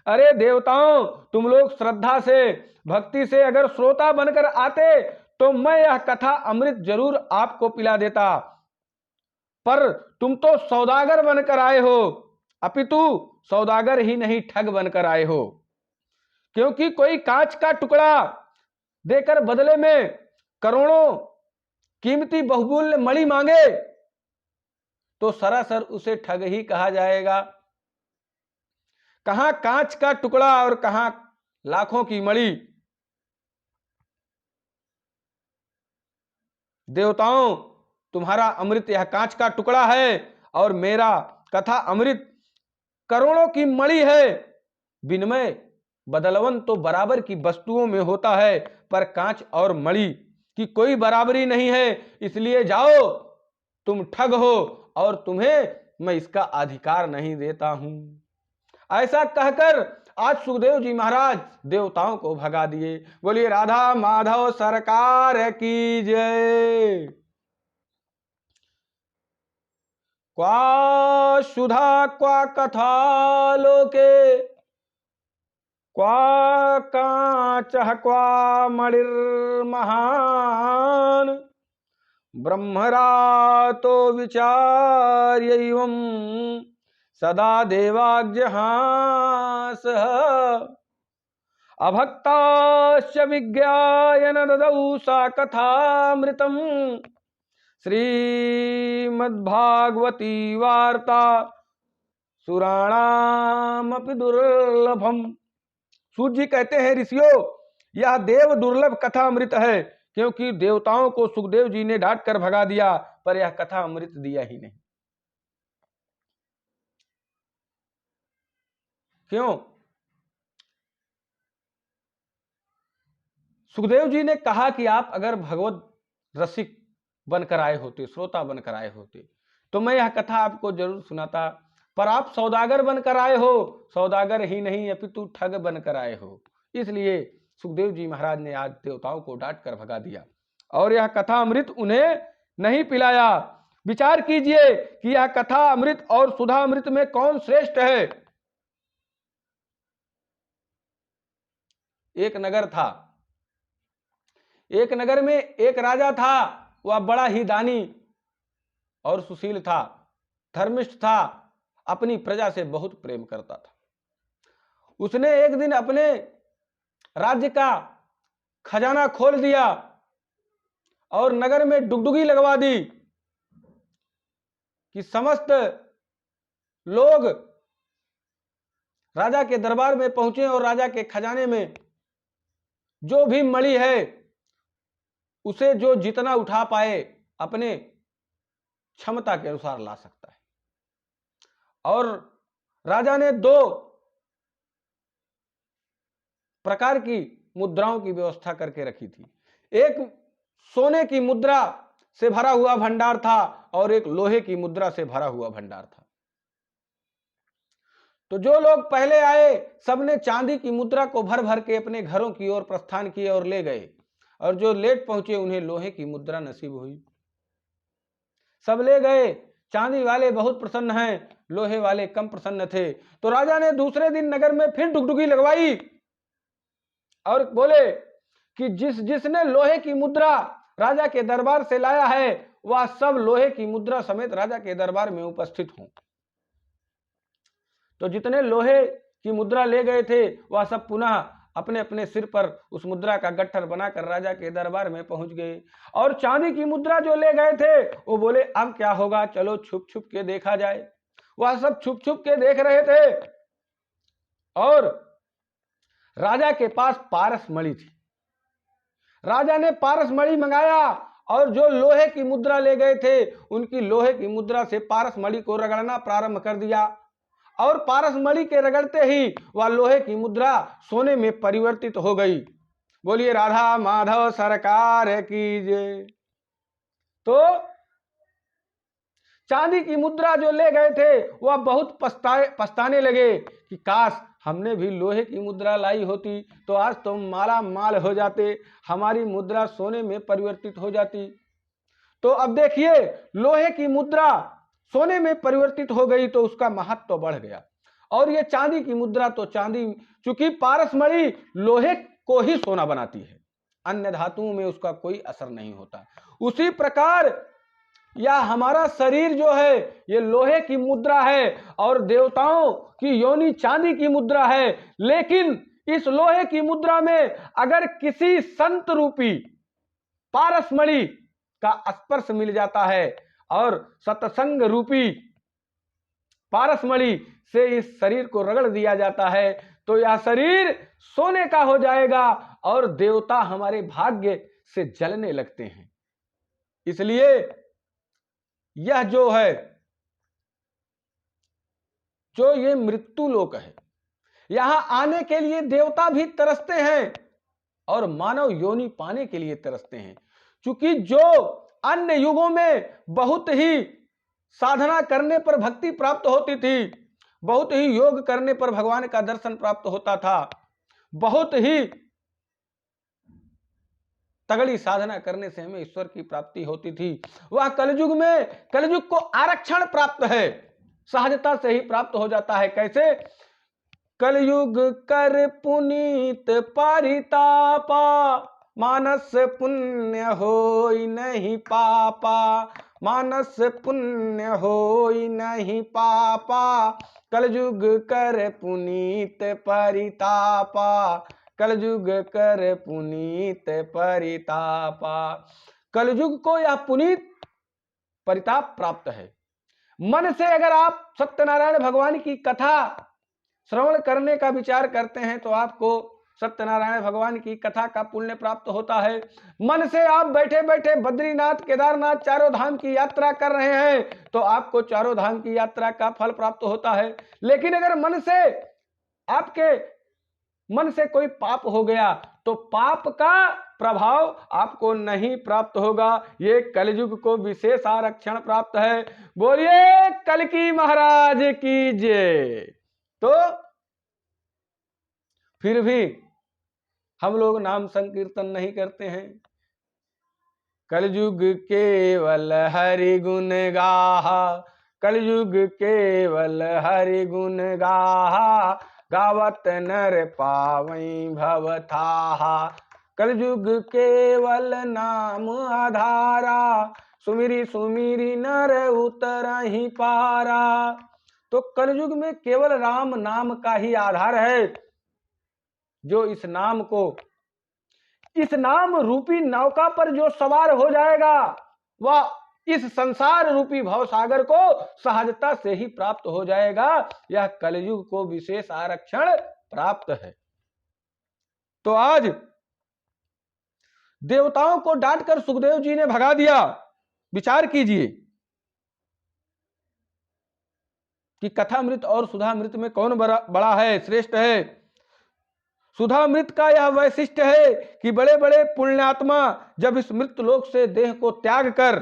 अरे देवताओं, तुम लोग श्रद्धा से भक्ति से अगर श्रोता बनकर आते तो मैं यह कथा अमृत जरूर आपको पिला देता, पर तुम तो सौदागर बनकर आए हो, अपितु सौदागर ही नहीं ठग बनकर आए हो। क्योंकि कोई कांच का टुकड़ा देकर बदले में करोड़ों कीमती बहुमूल्य मणि मांगे तो सरासर उसे ठग ही कहा जाएगा। कहां कांच का टुकड़ा और कहां लाखों की मणि। देवताओं, तुम्हारा अमृत यह कांच का टुकड़ा है और मेरा कथा अमृत करोड़ों की मणि है। विनिमय बदलवन तो बराबर की वस्तुओं में होता है, पर कांच और मणि की कोई बराबरी नहीं है। इसलिए जाओ, तुम ठग हो और तुम्हें मैं इसका अधिकार नहीं देता हूं। ऐसा कहकर आज सुखदेव जी महाराज देवताओं को भगा दिए। बोलिए राधा माधव सरकार की जय। क्वा सुधा क्वा कथा लोके, क्वा कांचः क्वा मणिर्महान्, ब्रह्मरातो विचार्यैवं सदा देवाग्जहासः, अभक्ताश्च विज्ञाय न ददौ सा कथामृतम्, श्रीमद्भागवती वार्ता सुराणामपि दुर्लभम। सूत जी कहते हैं, ऋषियों, यह देव दुर्लभ कथा अमृत है, क्योंकि देवताओं को सुखदेव जी ने डांट कर भगा दिया, पर यह कथा अमृत दिया ही नहीं। क्यों? सुखदेव जी ने कहा कि आप अगर भगवत रसिक बनकर आए होते, श्रोता बनकर आए होते, तो मैं यह कथा आपको जरूर सुनाता, पर आप सौदागर बनकर आए हो, सौदागर ही नहीं अपितु ठग बनकर आए हो, इसलिए सुखदेव जी महाराज ने आज देवताओं को डांट कर भगा दिया और यह कथा अमृत उन्हें नहीं पिलाया। विचार कीजिए कि यह कथा अमृत और सुधा अमृत में कौन श्रेष्ठ है। एक नगर था, एक नगर में एक राजा था, वह बड़ा ही दानी और सुशील था, धर्मिष्ठ था, अपनी प्रजा से बहुत प्रेम करता था। उसने एक दिन अपने राज्य का खजाना खोल दिया और नगर में डुगडुगी लगवा दी कि समस्त लोग राजा के दरबार में पहुंचे और राजा के खजाने में जो भी मणि है उसे जो जितना उठा पाए अपने क्षमता के अनुसार ला सकता है। और राजा ने 2 प्रकार की मुद्राओं की व्यवस्था करके रखी थी। एक सोने की मुद्रा से भरा हुआ भंडार था और एक लोहे की मुद्रा से भरा हुआ भंडार था। तो जो लोग पहले आए सबने चांदी की मुद्रा को भर भर के अपने घरों की ओर प्रस्थान किए और ले गए, और जो लेट पहुंचे उन्हें लोहे की मुद्रा नसीब हुई। सब ले गए, चांदी वाले बहुत प्रसन्न हैं, लोहे वाले कम प्रसन्न थे। तो राजा ने दूसरे दिन नगर में फिर डुगडुगी लगवाई और बोले कि जिसने लोहे की मुद्रा राजा के दरबार से लाया है वह सब लोहे की मुद्रा समेत राजा के दरबार में उपस्थित हों। तो जितने लोहे की मुद्रा ले गए थे वह सब पुनः अपने अपने सिर पर उस मुद्रा का गट्ठर बनाकर राजा के दरबार में पहुंच गए। और चांदी की मुद्रा जो ले गए थे वो बोले अब क्या होगा, चलो छुप छुप के देखा जाए। वह सब छुप छुप के देख रहे थे और राजा के पास पारस मणि थी। राजा ने पारस मणि मंगाया और जो लोहे की मुद्रा ले गए थे उनकी लोहे की मुद्रा से पारस मणि को रगड़ना प्रारंभ कर दिया, और पारस मणि के रगड़ते ही वह लोहे की मुद्रा सोने में परिवर्तित हो गई। बोलिए राधा माधव सरकार की जय। तो चांदी की मुद्रा जो ले गए थे वह बहुत पछताने लगे कि काश हमने भी लोहे की मुद्रा लाई होती तो आज तो माला माल हो जाते, हमारी मुद्रा सोने में परिवर्तित हो जाती। तो अब देखिए, लोहे की मुद्रा सोने में परिवर्तित हो गई तो उसका महत्व तो बढ़ गया, और ये चांदी की मुद्रा तो चांदी, चूंकि पारस मणि लोहे को ही सोना बनाती है, अन्य धातुओं में उसका कोई असर नहीं होता। उसी प्रकार या हमारा शरीर जो है ये लोहे की मुद्रा है और देवताओं की योनि चांदी की मुद्रा है, लेकिन इस लोहे की मुद्रा में अगर किसी संत रूपी पारस मणि का स्पर्श मिल जाता है और सत्संग रूपी पारस मणि से इस शरीर को रगड़ दिया जाता है तो यह शरीर सोने का हो जाएगा और देवता हमारे भाग्य से जलने लगते हैं। इसलिए यह जो है, जो ये मृत्यु लोक है, यहां आने के लिए देवता भी तरसते हैं और मानव योनि पाने के लिए तरसते हैं। क्योंकि जो अन्य युगों में बहुत ही साधना करने पर भक्ति प्राप्त होती थी, बहुत ही योग करने पर भगवान का दर्शन प्राप्त होता था, बहुत ही तगड़ी साधना करने से हमें ईश्वर की प्राप्ति होती थी। वह कलयुग को आरक्षण प्राप्त है, सहजता से ही प्राप्त हो जाता है। कैसे? कलयुग कर पुनीत परितापा, मानस पुण्य होई नहीं पापा, मानस पुण्य होई नहीं पापा, कलयुग कर पुनीत परितापा, कलयुग कर पुनीत परितापा। कलयुग को यह पुनीत परिताप प्राप्त है। मन से अगर आप सत्यनारायण भगवान की कथा श्रवण करने का विचार करते हैं तो आपको सत्यनारायण भगवान की कथा का पुण्य प्राप्त होता है। मन से आप बैठे बैठे बद्रीनाथ, केदारनाथ, चारों धाम की यात्रा कर रहे हैं तो आपको चारों धाम की यात्रा का फल प्राप्त होता है। लेकिन अगर आपके मन से कोई पाप हो गया तो पाप का प्रभाव आपको नहीं प्राप्त होगा। ये कलयुग को विशेष आरक्षण प्राप्त है। बोलिए कल्की महाराज की जय। तो फिर भी हम लोग नाम संकीर्तन नहीं करते हैं। कलयुग केवल हरि गुण गाहा, कलयुग केवल हरि गुण गाहा, गावत नर पावई भवथाहा, कलयुग केवल नाम आधारा, सुमिरी सुमिरी नर उतरहि पारा। तो कलयुग में केवल राम नाम का ही आधार है। जो इस नाम रूपी नौका पर जो सवार हो जाएगा वह इस संसार रूपी भवसागर को सहजता से ही प्राप्त हो जाएगा। यह कलयुग को विशेष आरक्षण प्राप्त है। तो आज देवताओं को डांटकर सुखदेव जी ने भगा दिया। विचार कीजिए कि कथामृत और सुधामृत में कौन बड़ा है, श्रेष्ठ है। सुधामृत का यह वैशिष्ट है कि बड़े बड़े पुण्यात्मा जब इस मृत लोक से देह को त्याग कर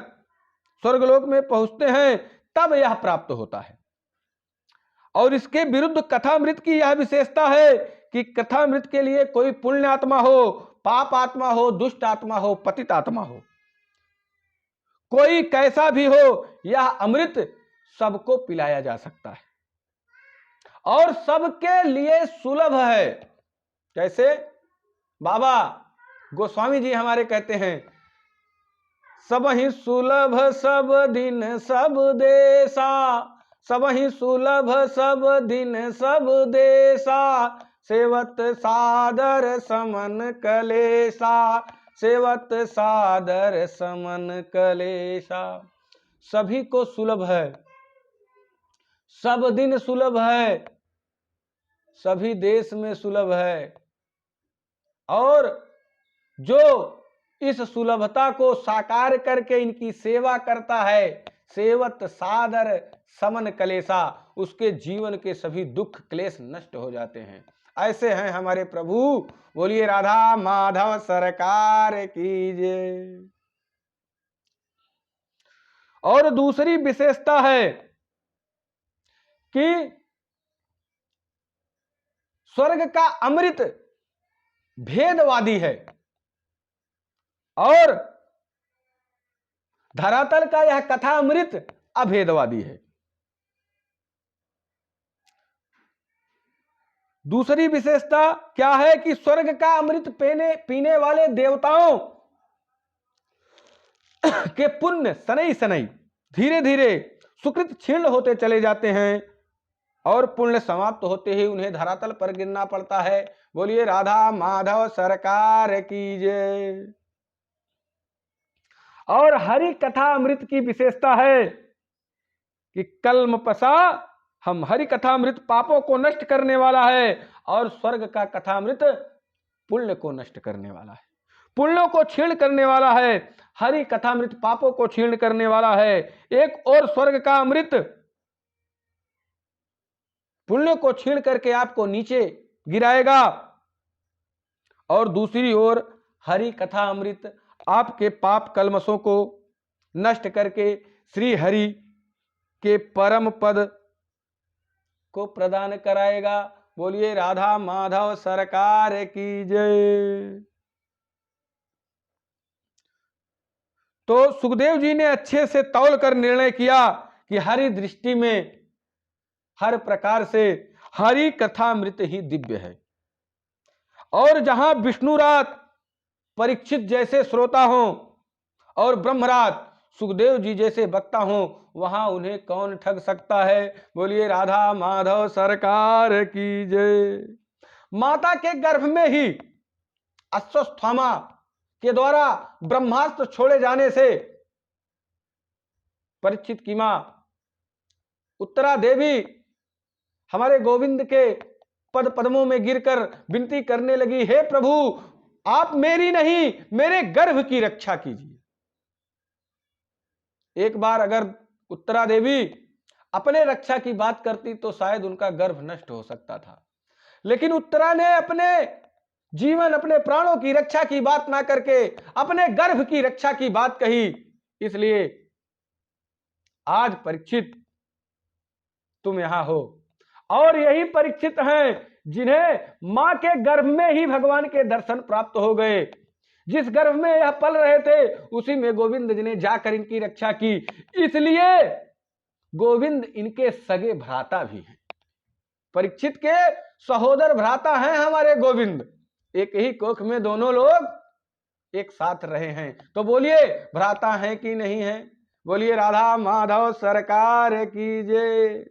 स्वर्गलोक में पहुंचते हैं तब यह प्राप्त होता है। और इसके विरुद्ध कथामृत की यह विशेषता है कि कथामृत के लिए कोई पुण्यात्मा हो, पाप आत्मा हो, दुष्ट आत्मा हो, पतित आत्मा हो, कोई कैसा भी हो, यह अमृत सबको पिलाया जा सकता है और सबके लिए सुलभ है। कैसे? बाबा गोस्वामी जी हमारे कहते हैं, सब ही सुलभ सब दिन सब देशा, सब ही सुलभ सब दिन सब देशा, सेवत सादर समन कलेशा, सेवत सादर समन कलेशा। सभी को सुलभ है, सब दिन सुलभ है, सभी देश में सुलभ है। और जो इस सुलभता को साकार करके इनकी सेवा करता है, सेवत सादर समन कलेशा, उसके जीवन के सभी दुख क्लेश नष्ट हो जाते हैं। ऐसे हैं हमारे प्रभु। बोलिए राधा माधव सरकार की जय। और दूसरी विशेषता है कि स्वर्ग का अमृत भेदवादी है और धरातल का यह कथा अमृत अभेदवादी है। दूसरी विशेषता क्या है कि स्वर्ग का अमृत पीने वाले देवताओं के पुण्य सनई सनई धीरे धीरे सुकृत क्षीण होते चले जाते हैं और पुण्य समाप्त होते ही उन्हें धरातल पर गिरना पड़ता है। बोलिए राधा माधव सरकार की जय। और हरि कथा अमृत की विशेषता है कि कल्मपसा हम हरि कथामृत पापों को नष्ट करने वाला है और स्वर्ग का कथामृत पुण्य को नष्ट करने वाला है, पुण्यों को क्षीण करने वाला है। हरि कथामृत पापों को क्षीण करने वाला है। एक और स्वर्ग का अमृत पुण्य को छीण करके आपको नीचे गिराएगा और दूसरी ओर हरि कथा अमृत आपके पाप कलमशों को नष्ट करके श्री हरि के परम पद को प्रदान कराएगा। बोलिए राधा माधव सरकार की जय। तो सुखदेव जी ने अच्छे से तौल कर निर्णय किया कि हरि दृष्टि में हर प्रकार से हरि कथामृत ही दिव्य है। और जहां विष्णुरात परीक्षित जैसे श्रोता हों और ब्रह्मरात सुखदेव जी जैसे वक्ता हों, वहां उन्हें कौन ठग सकता है। बोलिए राधा माधव सरकार की जय। माता के गर्भ में ही अश्वत्थामा के द्वारा ब्रह्मास्त्र छोड़े जाने से परीक्षित की मां उत्तरा देवी हमारे गोविंद के पद पद्मों में गिरकर विनती करने लगी, हे प्रभु आप मेरी नहीं मेरे गर्भ की रक्षा कीजिए। एक बार अगर उत्तरा देवी अपने रक्षा की बात करती तो शायद उनका गर्भ नष्ट हो सकता था, लेकिन उत्तरा ने अपने जीवन अपने प्राणों की रक्षा की बात ना करके अपने गर्भ की रक्षा की बात कही। इसलिए आज परीक्षित तुम यहां हो, और यही परीक्षित हैं जिन्हें मां के गर्भ में ही भगवान के दर्शन प्राप्त हो गए। जिस गर्भ में यह पल रहे थे उसी में गोविंद जी ने जाकर इनकी रक्षा की। इसलिए गोविंद इनके सगे भ्राता भी हैं। परीक्षित के सहोदर भ्राता हैं हमारे गोविंद। एक ही कोख में दोनों लोग एक साथ रहे हैं। तो बोलिए भ्राता हैं कि नहीं है। बोलिए राधा माधव सरकार की जय।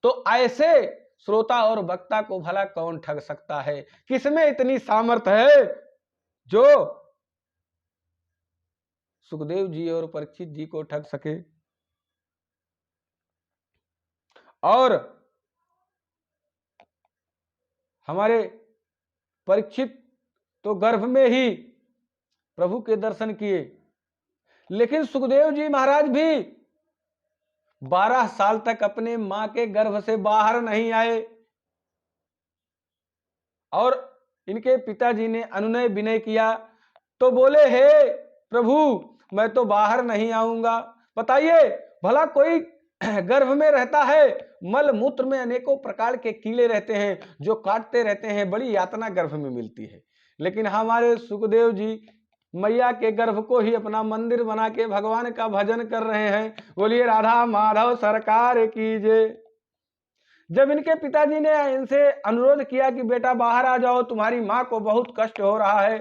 तो ऐसे श्रोता और वक्ता को भला कौन ठग सकता है। किसमें इतनी सामर्थ्य है जो सुखदेव जी और परीक्षित जी को ठग सके। और हमारे परीक्षित तो गर्भ में ही प्रभु के दर्शन किए, लेकिन सुखदेव जी महाराज भी 12 साल तक अपने मां के गर्भ से बाहर नहीं आए। और इनके पिताजी ने अनुनय विनय किया तो बोले, हे प्रभु मैं तो बाहर नहीं आऊंगा। बताइए भला कोई गर्भ में रहता है, मल मूत्र में अनेकों प्रकार के कीड़े रहते हैं जो काटते रहते हैं, बड़ी यातना गर्भ में मिलती है। लेकिन हमारे सुखदेव जी मैया के गर्भ को ही अपना मंदिर बना के भगवान का भजन कर रहे हैं। बोलिए राधा माधव सरकार की जय। जब इनके पिताजी ने इनसे अनुरोध किया कि बेटा बाहर आ जाओ, तुम्हारी मां को बहुत कष्ट हो रहा है,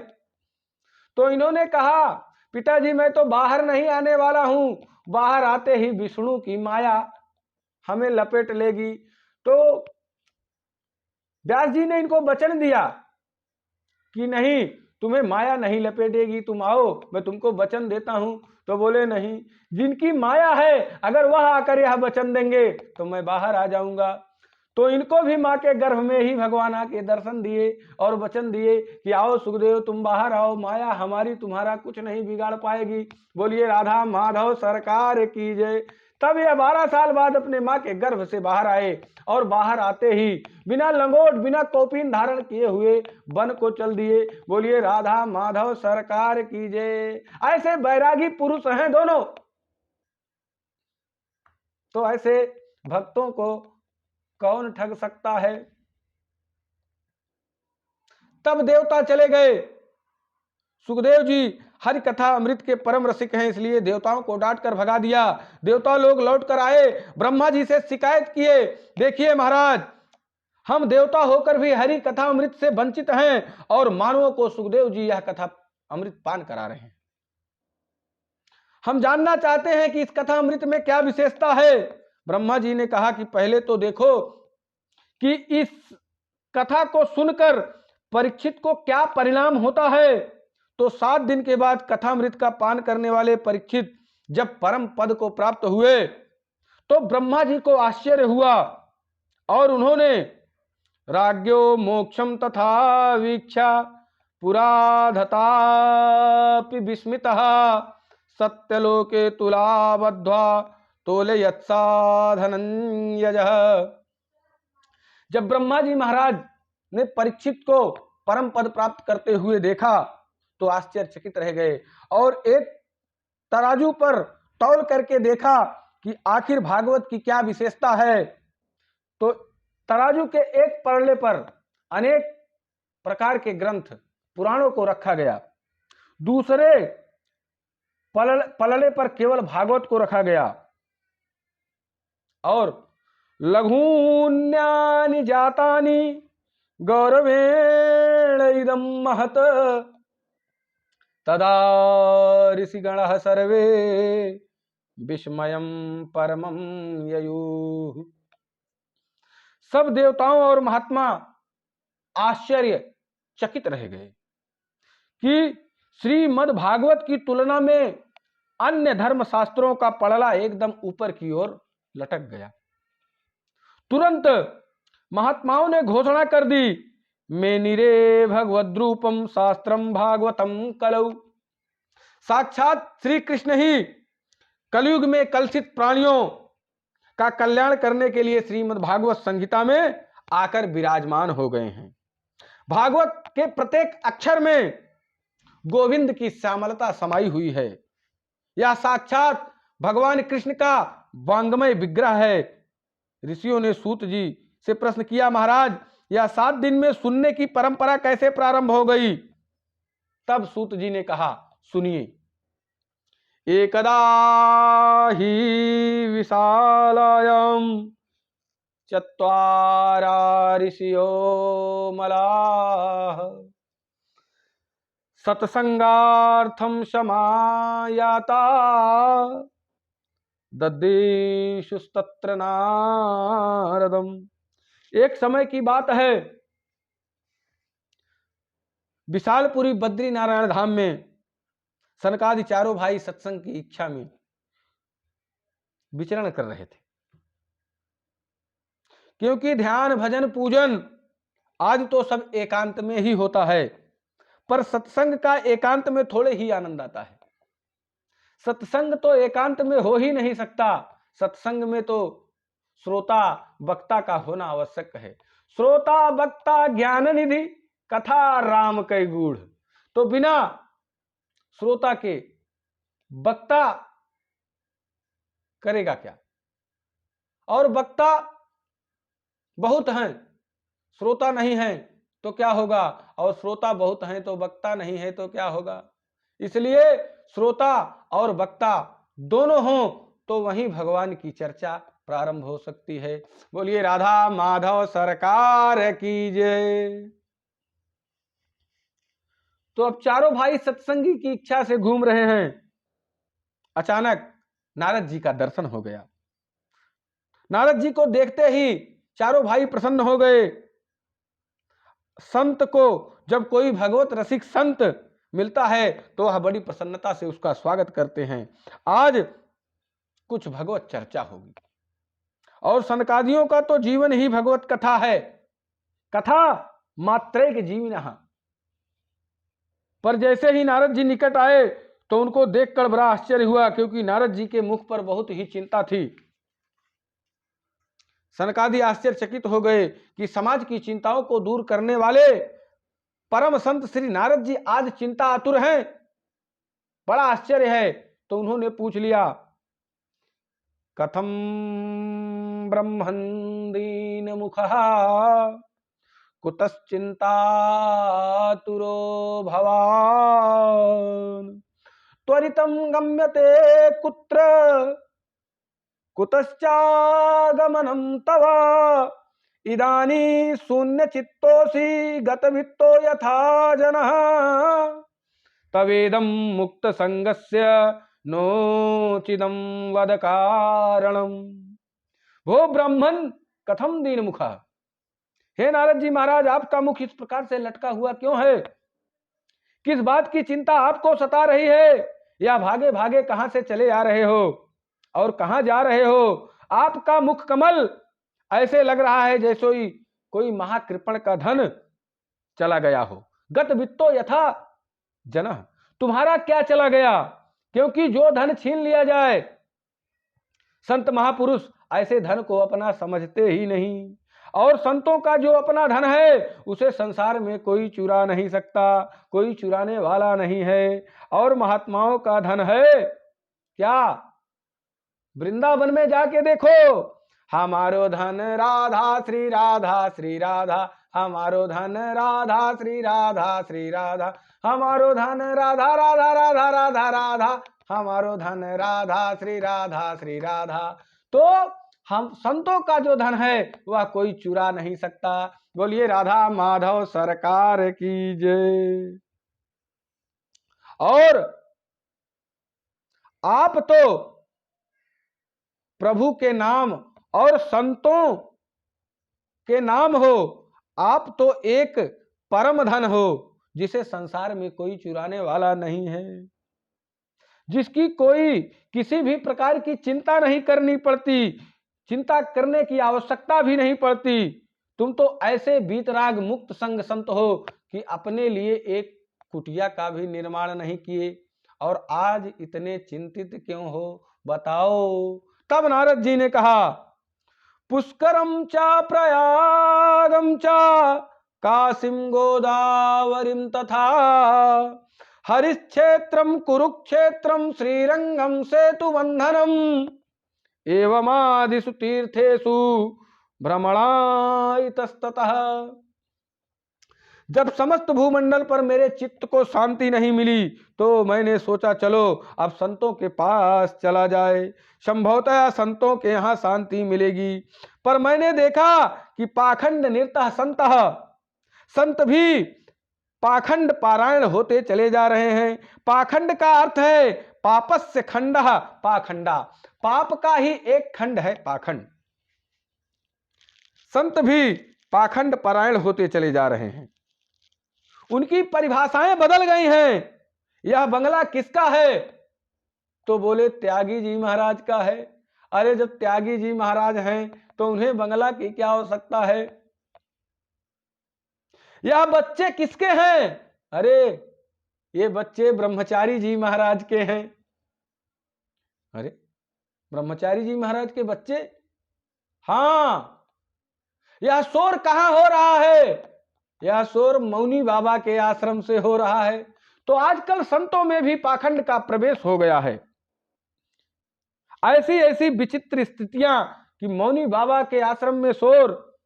तो इन्होंने कहा पिताजी मैं तो बाहर नहीं आने वाला हूं, बाहर आते ही विष्णु की माया हमें लपेट लेगी। तो व्यास जी ने इनको वचन दिया कि नहीं तुम्हें माया नहीं लपेटेगी, तुम आओ मैं तुमको वचन देता हूं। तो बोले नहीं, जिनकी माया है अगर वह आकर यह वचन देंगे तो मैं बाहर आ जाऊंगा। तो इनको भी मां के गर्भ में ही भगवान आके दर्शन दिए और वचन दिए कि आओ सुखदेव तुम बाहर आओ, माया हमारी तुम्हारा कुछ नहीं बिगाड़ पाएगी। बोलिए राधा माधव सरकार की जय। तब यह 12 साल बाद अपने मां के गर्भ से बाहर आए, और बाहर आते ही बिना लंगोट बिना कौपीन धारण किए हुए वन को चल दिए। बोलिए राधा माधव सरकार की जय। ऐसे बैरागी पुरुष हैं दोनों। तो ऐसे भक्तों को कौन ठग सकता है। तब देवता चले गए। सुखदेव जी हरि कथा अमृत के परम रसिक हैं, इसलिए देवताओं को डांट कर भगा दिया। देवता लोग लौट कर आए, ब्रह्मा जी से शिकायत किए, देखिए महाराज हम देवता होकर भी हरि कथा अमृत से वंचित हैं और मानवों को सुखदेव जी यह कथा अमृत पान करा रहे हैं। हम जानना चाहते हैं कि इस कथा अमृत में क्या विशेषता है। ब्रह्मा जी ने कहा कि पहले तो देखो कि इस कथा को सुनकर परीक्षित को क्या परिणाम होता है। तो 7 दिन के बाद कथामृत का पान करने वाले परीक्षित जब परम पद को प्राप्त हुए तो ब्रह्मा जी को आश्चर्य हुआ, और उन्होंने राज्ञो मोक्षम तथा वीक्षा पुराधतापि विस्मितः सत्यलोके तुलाबद्ध्वा तोलयत्साधनं यजः। जब ब्रह्मा जी महाराज ने परीक्षित को परम पद प्राप्त करते हुए देखा तो आश्चर्यचकित रह गए, और एक तराजू पर तौल करके देखा कि आखिर भागवत की क्या विशेषता है। तो तराजू के एक पलड़े पर अनेक प्रकार के ग्रंथ पुराणों को रखा गया, दूसरे पलड़े पर केवल भागवत को रखा गया और लघून्यानि जातानि गौरवेण इदं महत तदा ऋषिगणः सर्वे विस्मयं परमं ययुः। सब देवताओं और महात्मा आश्चर्य चकित रह गए कि श्रीमद् भागवत की तुलना में अन्य धर्म शास्त्रों का पलड़ा एकदम ऊपर की ओर लटक गया। तुरंत महात्माओं ने घोषणा कर दी, मेनिरे भगवद्रूपम शास्त्रम भागवतम कलौ। साक्षात श्री कृष्ण ही कलयुग में कलुषित प्राणियों का कल्याण करने के लिए श्रीमद् भागवत संहिता में आकर विराजमान हो गए हैं। भागवत के प्रत्येक अक्षर में गोविंद की श्यामलता समाई हुई है। यह साक्षात भगवान कृष्ण का वांग्मय विग्रह है। ऋषियों ने सूत जी से प्रश्न किया, महाराज यह 7 दिन में सुनने की परंपरा कैसे प्रारंभ हो गई? तब सूत जी ने कहा, सुनिए। एकदा ही विशालायां चत्वारा ऋषियो मलाः सत्संगार्थं समायाता दद्देशुस्तत्र नारदम्। एक समय की बात है, विशालपुरी बद्री नारायण धाम में सनकादि चारों भाई सत्संग की इच्छा में विचरण कर रहे थे। क्योंकि ध्यान भजन पूजन आज तो सब एकांत में ही होता है, पर सत्संग का एकांत में थोड़े ही आनंद आता है। सत्संग तो एकांत में हो ही नहीं सकता। सत्संग में तो श्रोता वक्ता का होना आवश्यक है। श्रोता वक्ता ज्ञान निधि कथा राम कई गूढ़। तो बिना श्रोता के वक्ता करेगा क्या? और वक्ता बहुत हैं, श्रोता नहीं है तो क्या होगा? और श्रोता बहुत हैं तो वक्ता नहीं है तो क्या होगा? इसलिए श्रोता और वक्ता दोनों हों तो वहीं भगवान की चर्चा प्रारंभ हो सकती है। बोलिए राधा माधव सरकार की जय। तो अब चारों भाई सत्संगी की इच्छा से घूम रहे हैं। अचानक नारद जी का दर्शन हो गया। नारद जी को देखते ही चारों भाई प्रसन्न हो गए। संत को जब कोई भगवत रसिक संत मिलता है तो वह बड़ी प्रसन्नता से उसका स्वागत करते हैं। आज कुछ भगवत चर्चा होगी और सनकादियों का तो जीवन ही भगवत कथा है। कथा मात्रेक जीविनः। पर जैसे ही नारद जी निकट आए तो उनको देखकर बड़ा आश्चर्य हुआ, क्योंकि नारद जी के मुख पर बहुत ही चिंता थी। सनकादि आश्चर्यचकित हो गए कि समाज की चिंताओं को दूर करने वाले परम संत श्री नारद जी आज चिंता आतुर हैं। बड़ा आश्चर्य है। तो उन्होंने पूछ लिया, कथम ब्रह्मन् दीन मुखः कुतश्चिंतातुरो भवान् त्वरितं गम्यते कुत्र कुतश्चागमनं तव इदानी शून्य चित्तोऽसि गतवित्तो यथा जनः तवेदं मुक्त संगस्य नोचिदं वद कारणम्। वो ब्राह्मण कथम दीन मुखा। हे नारद जी महाराज, आपका मुख इस प्रकार से लटका हुआ क्यों है? किस बात की चिंता आपको सता रही है? या भागे भागे कहां से चले आ रहे हो और कहां जा रहे हो? आपका मुख कमल ऐसे लग रहा है जैसे कोई महाकृपण का धन चला गया हो। गत वित्तो यथा जनः। तुम्हारा क्या चला गया? क्योंकि जो धन छीन लिया जाए, संत महापुरुष ऐसे धन को अपना समझते ही नहीं। और संतों का जो अपना धन है उसे संसार में कोई चुरा नहीं सकता, कोई चुराने वाला नहीं है। और महात्माओं का धन है क्या? वृंदावन में जाके देखो, हमारो धन राधा श्री राधा, श्री राधा हमारो धन राधा श्री राधा, हमारो धन राधा राधा राधा राधा राधा, हमारो धन राधा श्री राधा। तो हम संतों का जो धन है वह कोई चुरा नहीं सकता। बोलिए राधा माधव सरकार की जय। और आप तो प्रभु के नाम और संतों के नाम हो, आप तो एक परम धन हो जिसे संसार में कोई चुराने वाला नहीं है, जिसकी कोई किसी भी प्रकार की चिंता नहीं करनी पड़ती, चिंता करने की आवश्यकता भी नहीं पड़ती। तुम तो ऐसे बीतराग मुक्त संग संत हो कि अपने लिए एक कुटिया का भी निर्माण नहीं किए, और आज इतने चिंतित क्यों हो बताओ। तब नारद जी ने कहा, पुष्करम चा प्रयागम चा काशीम गोदावरीम तथा हरिक्षेत्रम कुरुक्षेत्रम श्रीरंगम सेतुबंधनम एवमादिषु तीर्थेषु भ्रमणाइतस्ततः। जब समस्त भूमंडल पर मेरे चित्त को शांति नहीं मिली तो मैंने सोचा चलो अब संतों के पास चला जाए, संभवतः संतों के यहाँ शांति मिलेगी। पर मैंने देखा कि पाखंड निरतः संतः, संत भी पाखंड पारायण होते चले जा रहे हैं। पाखंड का अर्थ है पापस्य खंडः पाखंडा, पाप का ही एक खंड है पाखंड। संत भी पाखंड पारायण होते चले जा रहे हैं, उनकी परिभाषाएं बदल गई हैं। यह बंगला किसका है? तो बोले त्यागी जी महाराज का है। अरे जब त्यागी जी महाराज हैं तो उन्हें बंगला की क्या आवश्यकता है? यह बच्चे किसके हैं? अरे ये बच्चे ब्रह्मचारी जी महाराज के हैं। अरे ब्रह्मचारी जी महाराज के बच्चे? हाँ। यह शोर कहां हो रहा है? यह शोर मौनी बाबा के आश्रम से हो रहा है। तो आजकल संतों में भी पाखंड का प्रवेश हो गया है। ऐसी ऐसी विचित्र स्थितियां कि मौनी बाबा के आश्रम में शोर,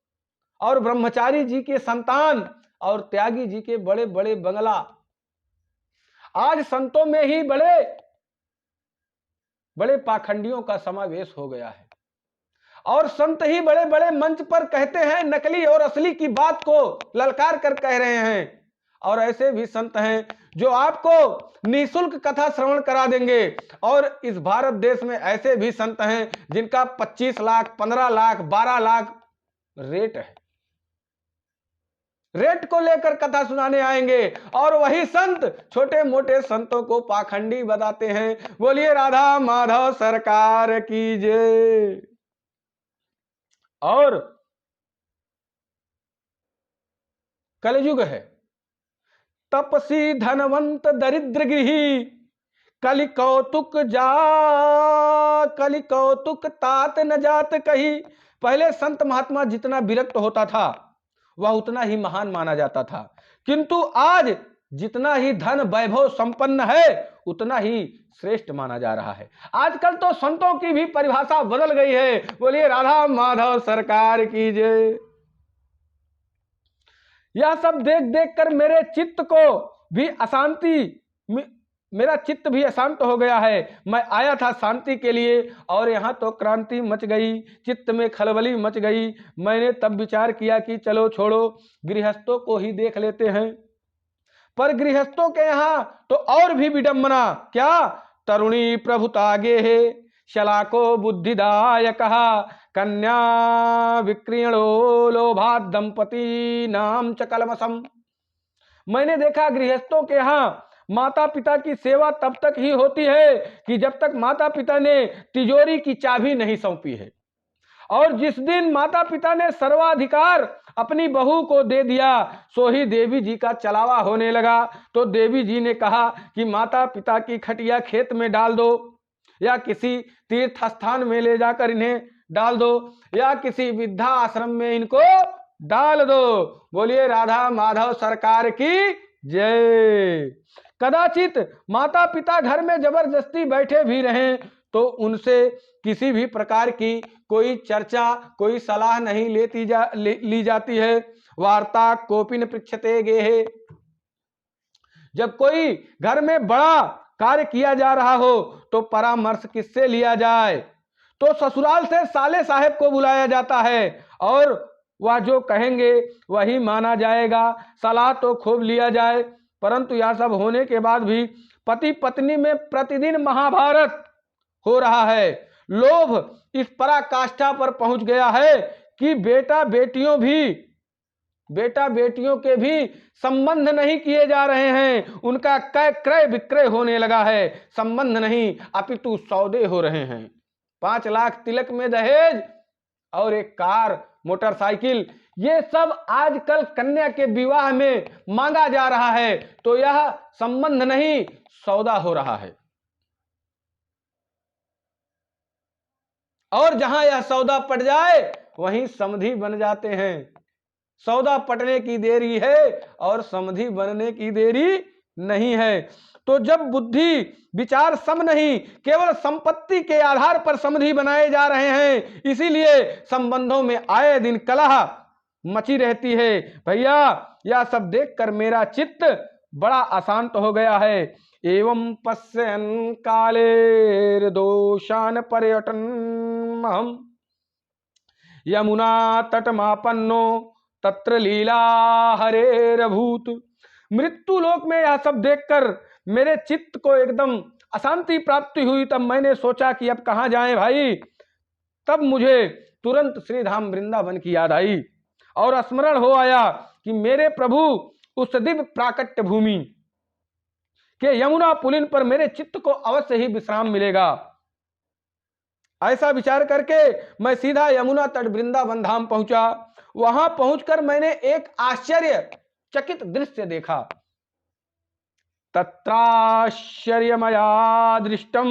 और ब्रह्मचारी जी के संतान और त्यागी जी के बड़े बड़े बंगला। आज संतों में ही बड़े बड़े पाखंडियों का समावेश हो गया है, और संत ही बड़े बड़े मंच पर कहते हैं, नकली और असली की बात को ललकार कर कह रहे हैं। और ऐसे भी संत हैं जो आपको निःशुल्क कथा श्रवण करा देंगे। और इस भारत देश में ऐसे भी संत हैं जिनका 25 लाख 15 लाख 12 लाख रेट है। रेट को लेकर कथा सुनाने आएंगे, और वही संत छोटे मोटे संतों को पाखंडी बताते हैं। बोलिए राधा माधव सरकार की जय। और कलयुग है, तपसी धनवंत दरिद्र गृही, कलि कौतुक तात न जात कही। पहले संत महात्मा जितना विरक्त होता था वह उतना ही महान माना जाता था, किंतु आज जितना ही धन वैभव संपन्न है उतना ही श्रेष्ठ माना जा रहा है। आजकल तो संतों की भी परिभाषा बदल गई है। बोलिए राधा माधव सरकार की जय। यह सब देख देख कर मेरे चित्त को भी अशांति, मेरा चित्त भी अशांत हो गया है। मैं आया था शांति के लिए और यहाँ तो क्रांति मच गई, चित्त में खलबली मच गई। मैंने तब विचार किया कि चलो छोड़ो, गृहस्थों को ही देख लेते हैं। पर गृहस्थों के यहाँ तो और भी विडंबना। क्या? तरुणी प्रभुतागे है, शलाको बुद्धिदायक, कन्या विक्रीणो लोभात दंपति नाम च कलमसम। मैंने देखा गृहस्थों के यहाँ माता पिता की सेवा तब तक ही होती है कि जब तक माता पिता ने तिजोरी की चाबी नहीं सौंपी है। और जिस दिन माता पिता ने सर्वाधिकार अपनी बहू को दे दिया, सो ही देवी जी का चलावा होने लगा। तो देवी जी ने कहा कि माता पिता की खटिया खेत में डाल दो, या किसी तीर्थ स्थान में ले जाकर इन्हें डाल दो, या किसी वृद्धा आश्रम में इनको डाल दो। बोलिए राधा माधव सरकार की जय। कदाचित माता पिता घर में जबरदस्ती बैठे भी रहें तो उनसे किसी भी प्रकार की कोई चर्चा, कोई सलाह नहीं ली जाती है। वार्ता कोपि न पृच्छते गेहे। जब कोई घर में बड़ा कार्य किया जा रहा हो तो परामर्श किससे लिया जाए? तो ससुराल से साले साहब को बुलाया जाता है और वह जो कहेंगे वही माना जाएगा। सलाह तो खूब लिया जाए, परंतु यह सब होने के बाद भी पति पत्नी में प्रतिदिन महाभारत हो रहा है। लोभ इस पराकाष्ठा पर पहुंच गया है कि बेटा बेटियों के भी संबंध नहीं किए जा रहे हैं, उनका क्रय विक्रय होने लगा है। संबंध नहीं अपितु सौदे हो रहे हैं। 5 लाख तिलक में दहेज और एक कार मोटरसाइकिल, ये सब आजकल कन्या के विवाह में मांगा जा रहा है। तो यह संबंध नहीं सौदा हो रहा है। और जहां यह सौदा पट जाए वहीं समधि बन जाते हैं। सौदा पटने की देरी है और समधि बनने की देरी नहीं है। तो जब बुद्धि विचार सम नहीं, केवल संपत्ति के आधार पर समधि बनाए जा रहे हैं, इसीलिए संबंधों में आए दिन कलह मची रहती है। भैया यह सब देखकर मेरा चित्त बड़ा अशांत हो गया है। एवं पश्यन् कालेर दोषान पर्यटन महम यमुना तटमापन्नो तत्र लीला हरेरभूत। मृत्यु लोक में यह सब देखकर मेरे चित्त को एकदम अशांति प्राप्ति हुई। तब मैंने सोचा कि अब कहाँ जाएं भाई। तब मुझे तुरंत श्रीधाम वृंदावन की याद आई और स्मरण हो आया कि मेरे प्रभु उस दिव्य प्राकट्य भूमि के यमुना पुलिन पर मेरे चित्त को अवश्य ही विश्राम मिलेगा। ऐसा विचार करके मैं सीधा यमुना तट वृंदावन धाम पहुंचा। वहां पहुंचकर मैंने एक आश्चर्यचकित दृश्य देखा। तत्राश्चर्यमया दृष्टम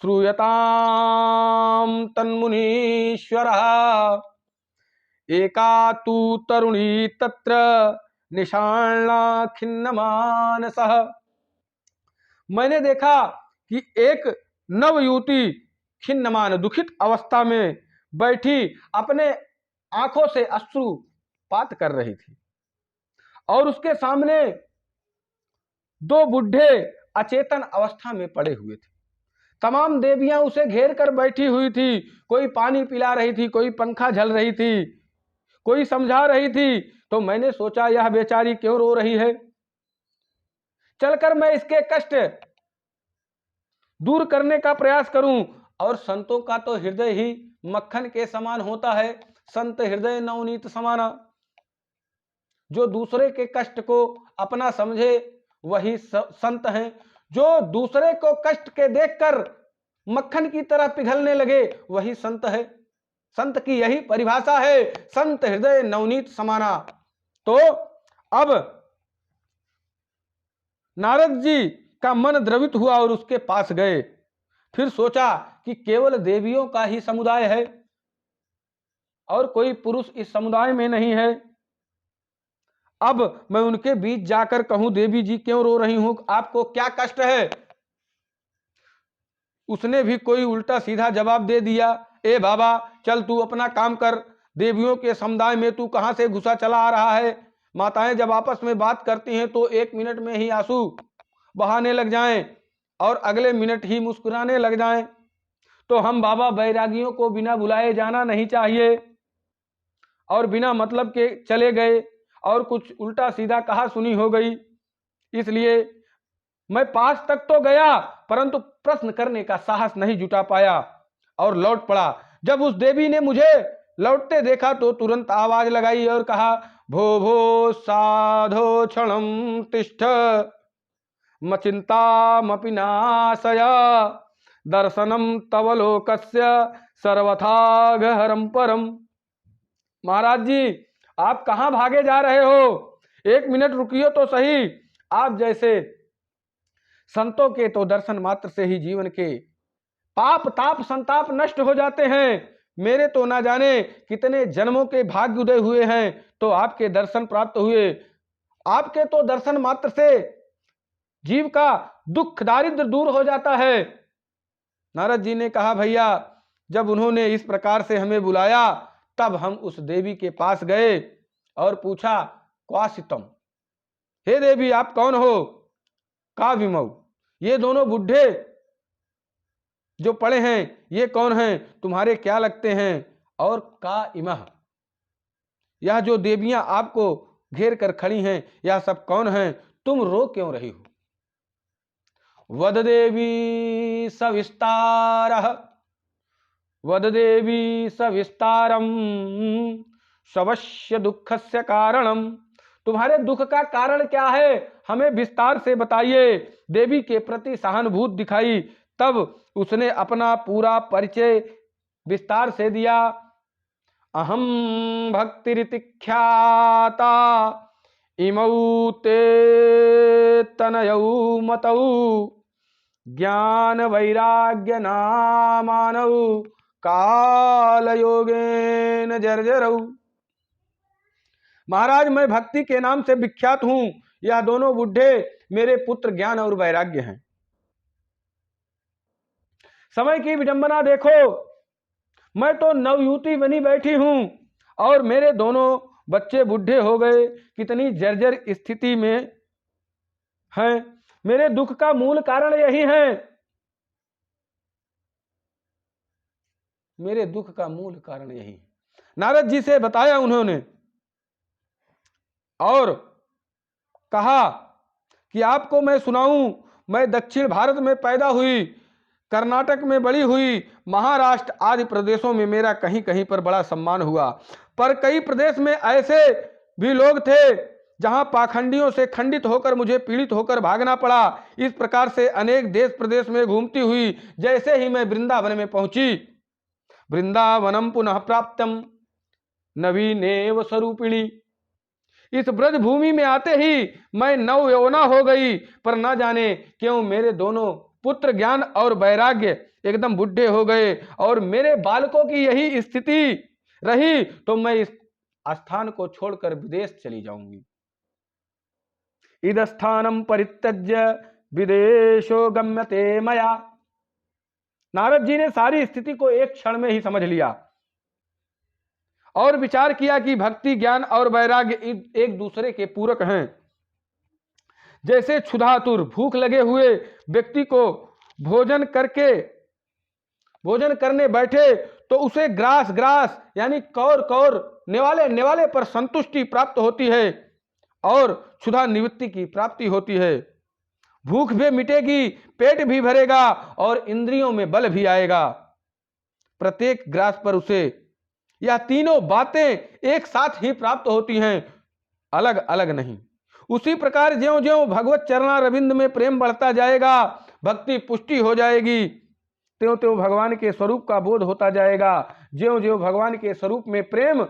श्रूयताम तन्मुनीश्वरः एका तु तरुणी तत्र निषाण्णा खिन्नमानसः। मैंने देखा कि एक नवयुवती खिन्नमान दुखित अवस्था में बैठी अपने आंखों से अश्रुपात कर रही थी और उसके सामने 2 बुढ़े अचेतन अवस्था में पड़े हुए थे। तमाम देवियां उसे घेर कर बैठी हुई थी। कोई पानी पिला रही थी, कोई पंखा झल रही थी, कोई समझा रही थी। तो मैंने सोचा यह बेचारी क्यों रो रही है, चलकर मैं इसके कष्ट दूर करने का प्रयास करूं। और संतों का तो हृदय ही मक्खन के समान होता है। संत हृदय नवनीत समाना। जो दूसरे के कष्ट को अपना समझे वही संत हैं। जो दूसरे को कष्ट के देखकर मक्खन की तरह पिघलने लगे वही संत है। संत की यही परिभाषा है, संत हृदय नवनीत समाना। तो अब नारद जी का मन द्रवित हुआ और उसके पास गए। फिर सोचा कि केवल देवियों का ही समुदाय है और कोई पुरुष इस समुदाय में नहीं है। अब मैं उनके बीच जाकर कहूं, देवी जी क्यों रो रही हूं, आपको क्या कष्ट है? उसने भी कोई उल्टा सीधा जवाब दे दिया, ए बाबा चल तू अपना काम कर, देवियों के समुदाय में तू कहां से घुसा चला आ रहा है? माताएं जब आपस में बात करती हैं तो 1 मिनट में ही आंसू बहाने लग जाएं और अगले मिनट ही मुस्कुराने लग जाएं। तो हम बाबा बैरागियों को बिना बुलाए जाना नहीं चाहिए और बिना मतलब के चले गए और कुछ उल्टा सीधा कहा सुनी हो गई। इसलिए मैं पास तक तो गया परंतु प्रश्न करने का साहस नहीं जुटा पाया और लौट पड़ा। जब उस देवी ने मुझे लौटते देखा तो तुरंत आवाज लगाई और कहा, भो भो साधो क्षणम तिष्ठ मचिंतामपि नाशया दर्शनम तव लोकस्य सर्वथा गहरम परम। महाराज जी आप कहां भागे जा रहे हो? 1 मिनट रुकियो तो सही। आप जैसे संतों के तो दर्शन मात्र से ही जीवन के पाप ताप संताप नष्ट हो जाते हैं। मेरे तो ना जाने कितने जन्मों के भाग्य उदय हुए हैं तो आपके दर्शन प्राप्त हुए। आपके तो दर्शन मात्र से जीव का दुख दारिद्र दूर हो जाता है। नारद जी ने कहा, भैया जब उन्होंने इस प्रकार से हमें बुलाया तब हम उस देवी के पास गए और पूछा, क्वासितम, हे देवी आप कौन हो? का विमऊ, ये दोनों बुढ़े जो पड़े हैं ये कौन हैं, तुम्हारे क्या लगते हैं? और का इमह, यह जो देवियां आपको घेर कर खड़ी हैं यह सब कौन हैं? तुम रो क्यों रही हो? वद देवी सविस्तारः, वद देवी सविस्तारम स्वस्य दुःखस्य कारणम, तुम्हारे दुख का कारण क्या है, हमें विस्तार से बताइए। देवी के प्रति सहानुभूति दिखाई, तब उसने अपना पूरा परिचय विस्तार से दिया। अहम भक्तिरिति ख्याता इमौ ते तनयौ मतौ ज्ञान वैराग्य नामानौ काल योगेन जर्जरौ। महाराज मैं भक्ति के नाम से विख्यात हूं, यह दोनों बुढ़े मेरे पुत्र ज्ञान और वैराग्य हैं। समय की विडंबना देखो, मैं तो नवयुवती बनी बैठी हूं और मेरे दोनों बच्चे बुढ़े हो गए, कितनी जर्जर स्थिति में हैं। मेरे दुख का मूल कारण यही है, मेरे दुख का मूल कारण यही है। नारद जी से बताया उन्होंने और कहा कि आपको मैं सुनाऊं, मैं दक्षिण भारत में पैदा हुई, कर्नाटक में बड़ी हुई, महाराष्ट्र आदि प्रदेशों में मेरा कहीं कहीं पर बड़ा सम्मान हुआ, पर कई प्रदेश में ऐसे भी लोग थे जहां पाखंडियों से खंडित होकर मुझे पीड़ित होकर भागना पड़ा। इस प्रकार से अनेक देश प्रदेश में घूमती हुई जैसे ही मैं वृंदावन में पहुंची, वृंदावनम पुनः प्राप्तम नवीनेव स्वरूपिणी, इस ब्रज भूमि में आते ही मैं नव यौवना हो गई, पर न जाने क्यों मेरे दोनों पुत्र ज्ञान और वैराग्य एकदम बुढ़े हो गए और मेरे बालकों की यही स्थिति रही तो मैं इस स्थान को छोड़कर विदेश चली जाऊंगी। इद स्थानम परित्यज्य विदेशो गम्यते मया। नारद जी ने सारी स्थिति को एक क्षण में ही समझ लिया और विचार किया कि भक्ति ज्ञान और वैराग्य एक दूसरे के पूरक हैं। जैसे क्षुधातुर भूख लगे हुए व्यक्ति को भोजन करने बैठे तो उसे ग्रास ग्रास यानी कौर कौर नेवाले पर संतुष्टि प्राप्त होती है और क्षुधा निवृत्ति की प्राप्ति होती है। भूख भी मिटेगी, पेट भी भरेगा और इंद्रियों में बल भी आएगा। प्रत्येक ग्रास पर उसे यह तीनों बातें एक साथ ही प्राप्त होती हैं, अलग अलग नहीं। उसी प्रकार ज्यों ज्यों भगवत चरणारविंद में प्रेम बढ़ता जाएगा, भक्ति पुष्टि हो जाएगी, त्यों त्यों भगवान के स्वरूप का बोध होता जाएगा। ज्यों ज्यों भगवान के स्वरूप में प्रेम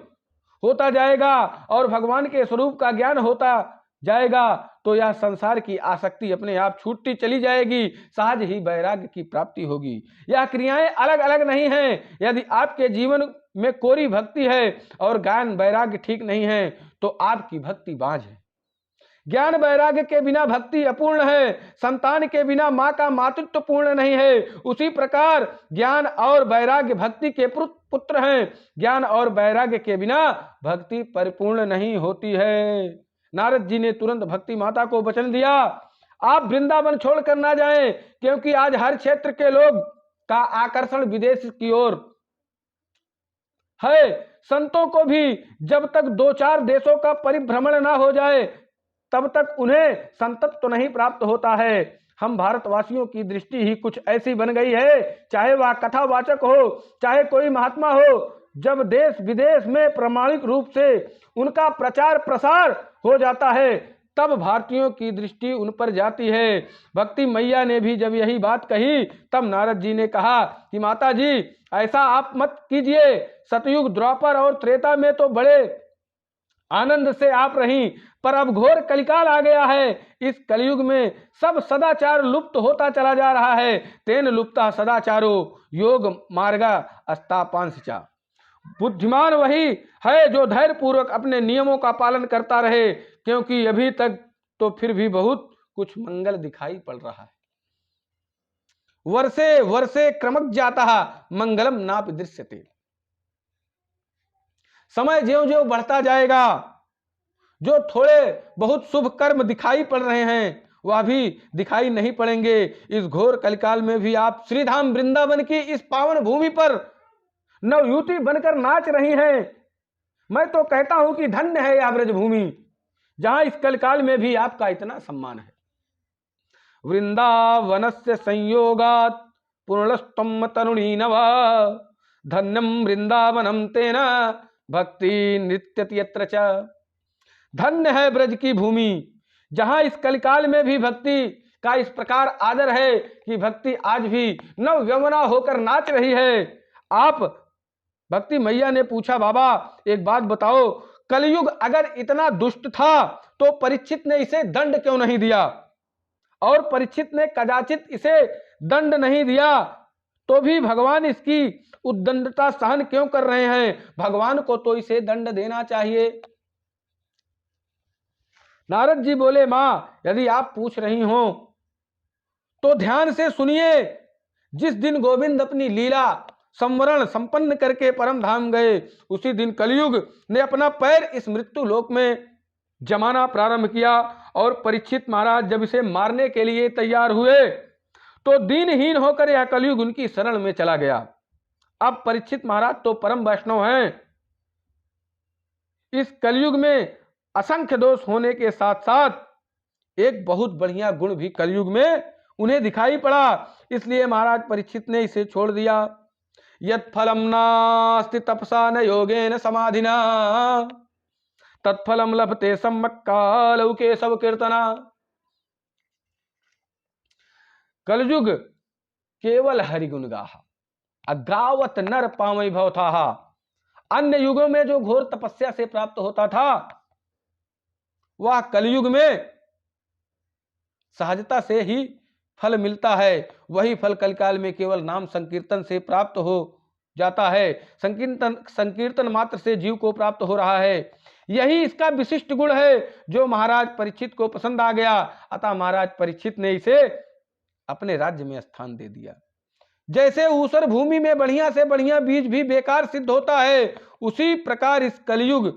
होता जाएगा और भगवान के स्वरूप का ज्ञान होता जाएगा तो यह संसार की आसक्ति अपने आप छूटती चली जाएगी, सहज ही वैराग्य की प्राप्ति होगी। यह क्रियाएं अलग अलग नहीं हैं। यदि आपके जीवन में कोरी भक्ति है और ज्ञान वैराग्य ठीक नहीं है तो आपकी भक्ति बांझ है। ज्ञान वैराग्य के बिना भक्ति अपूर्ण है, संतान के बिना मां का मातृत्व पूर्ण नहीं है। उसी प्रकार ज्ञान और वैराग्य भक्ति के पुत्र हैं। ज्ञान और वैराग्य के बिना भक्ति परिपूर्ण नहीं होती है। नारद जी ने तुरंत भक्ति माता को वचन दिया, आप वृंदावन छोड़कर ना जाएं, क्योंकि आज हर क्षेत्र के लोग का आकर्षण विदेश की ओर है। संतों को भी जब तक 2-4 देशों का परिभ्रमण ना हो जाए तब तक उन्हें संतत्व तो नहीं प्राप्त होता है। हम भारतवासियों की दृष्टि ही कुछ ऐसी बन गई है, चाहे वह कथावाचक हो चाहे कोई महात्मा हो, जब देश विदेश में प्रामाणिक रूप से उनका प्रचार प्रसार हो जाता है तब भारतीयों की दृष्टि उन पर जाती है। भक्ति मैया ने भी जब यही बात कही तब नारद जी ने कहा कि माता जी ऐसा आप मत कीजिए, सतयुग द्वापर और त्रेता में तो बड़े आनंद से आप रहीं, पर अब घोर कलिकाल आ गया है। इस कलयुग में सब सदाचार लुप्त होता चला जा रहा है। तेन लुप्ता सदाचारो योग मार्गा अस्तापांसचा। बुद्धिमान वही है जो धैर्य पूर्वक अपने नियमों का पालन करता रहे, क्योंकि अभी तक तो फिर भी बहुत कुछ मंगल दिखाई पड़ रहा है। वर्षे वर्षे क्रमक जाता मंगलम नापि दृश्यते। समय ज्यों ज्यों बढ़ता जाएगा जो थोड़े बहुत शुभ कर्म दिखाई पड़ रहे हैं वह भी दिखाई नहीं पड़ेंगे। इस घोर कलिकाल में भी आप श्रीधाम वृंदावन की इस पावन भूमि पर नवयुवती बनकर नाच रही हैं। मैं तो कहता हूं कि धन्य है यह ब्रजभूमि, जहां इस कलिकाल में भी आपका इतना सम्मान है। वृंदावनस्य संयोगात् पूर्णस्तम तरुणी नवा, धन्यम वृंदावनम तेना भक्ति नृत्यति यत्र च। धन्य है ब्रज की भूमि, जहां इस कलिकाल में भी भक्ति का इस प्रकार आदर है कि भक्ति आज भी नव यमुना होकर नाच रही है। आप भक्ति मैया ने पूछा, बाबा एक बात बताओ, कलयुग अगर इतना दुष्ट था तो परीक्षित ने इसे दंड क्यों नहीं दिया? और परीक्षित ने कदाचित इसे दंड नहीं दिया तो भी भगवान इसकी उद्दंडता सहन क्यों कर रहे हैं? भगवान को तो इसे दंड देना चाहिए। नारद जी बोले, मां यदि आप पूछ रही हो तो ध्यान से सुनिए। जिस दिन गोविंद अपनी लीला संवरण संपन्न करके परम धाम गए, उसी दिन कलयुग ने अपना पैर इस मृत्यु लोक में जमाना प्रारंभ किया। और परीक्षित महाराज जब इसे मारने के लिए तैयार हुए तो दीनहीन होकर यह कलयुग उनकी शरण में चला गया। अब परीक्षित महाराज तो परम वैष्णव हैं। इस कलयुग में असंख्य दोष होने के साथ साथ एक बहुत बढ़िया गुण भी कलयुग में उन्हें दिखाई पड़ा, इसलिए महाराज परीक्षित ने इसे छोड़ दिया। यत् फलम नास्ति तपसा न योगेन समाधिना, तत्फलम लभते सम्मक्कालौके सब कीर्तना। कलयुग केवल हरिगुण गाहा, अगावत नर पावई भवथाहा। अन्य युगों में जो घोर तपस्या से प्राप्त होता था वह कलयुग में सहजता से ही फल मिलता है। वही फल कलकाल में केवल नाम संकीर्तन से प्राप्त हो जाता है। संकीर्तन मात्र से जीव को प्राप्त हो रहा है। यही इसका विशिष्ट गुण है जो महाराज परीक्षित को पसंद आ गया। अतः महाराज परीक्षित ने इसे अपने राज्य में स्थान दे दिया। जैसे ऊसर भूमि में बढ़िया से बढ़िया बीज भी बेकार सिद्ध होता है, उसी प्रकार इस कलयुग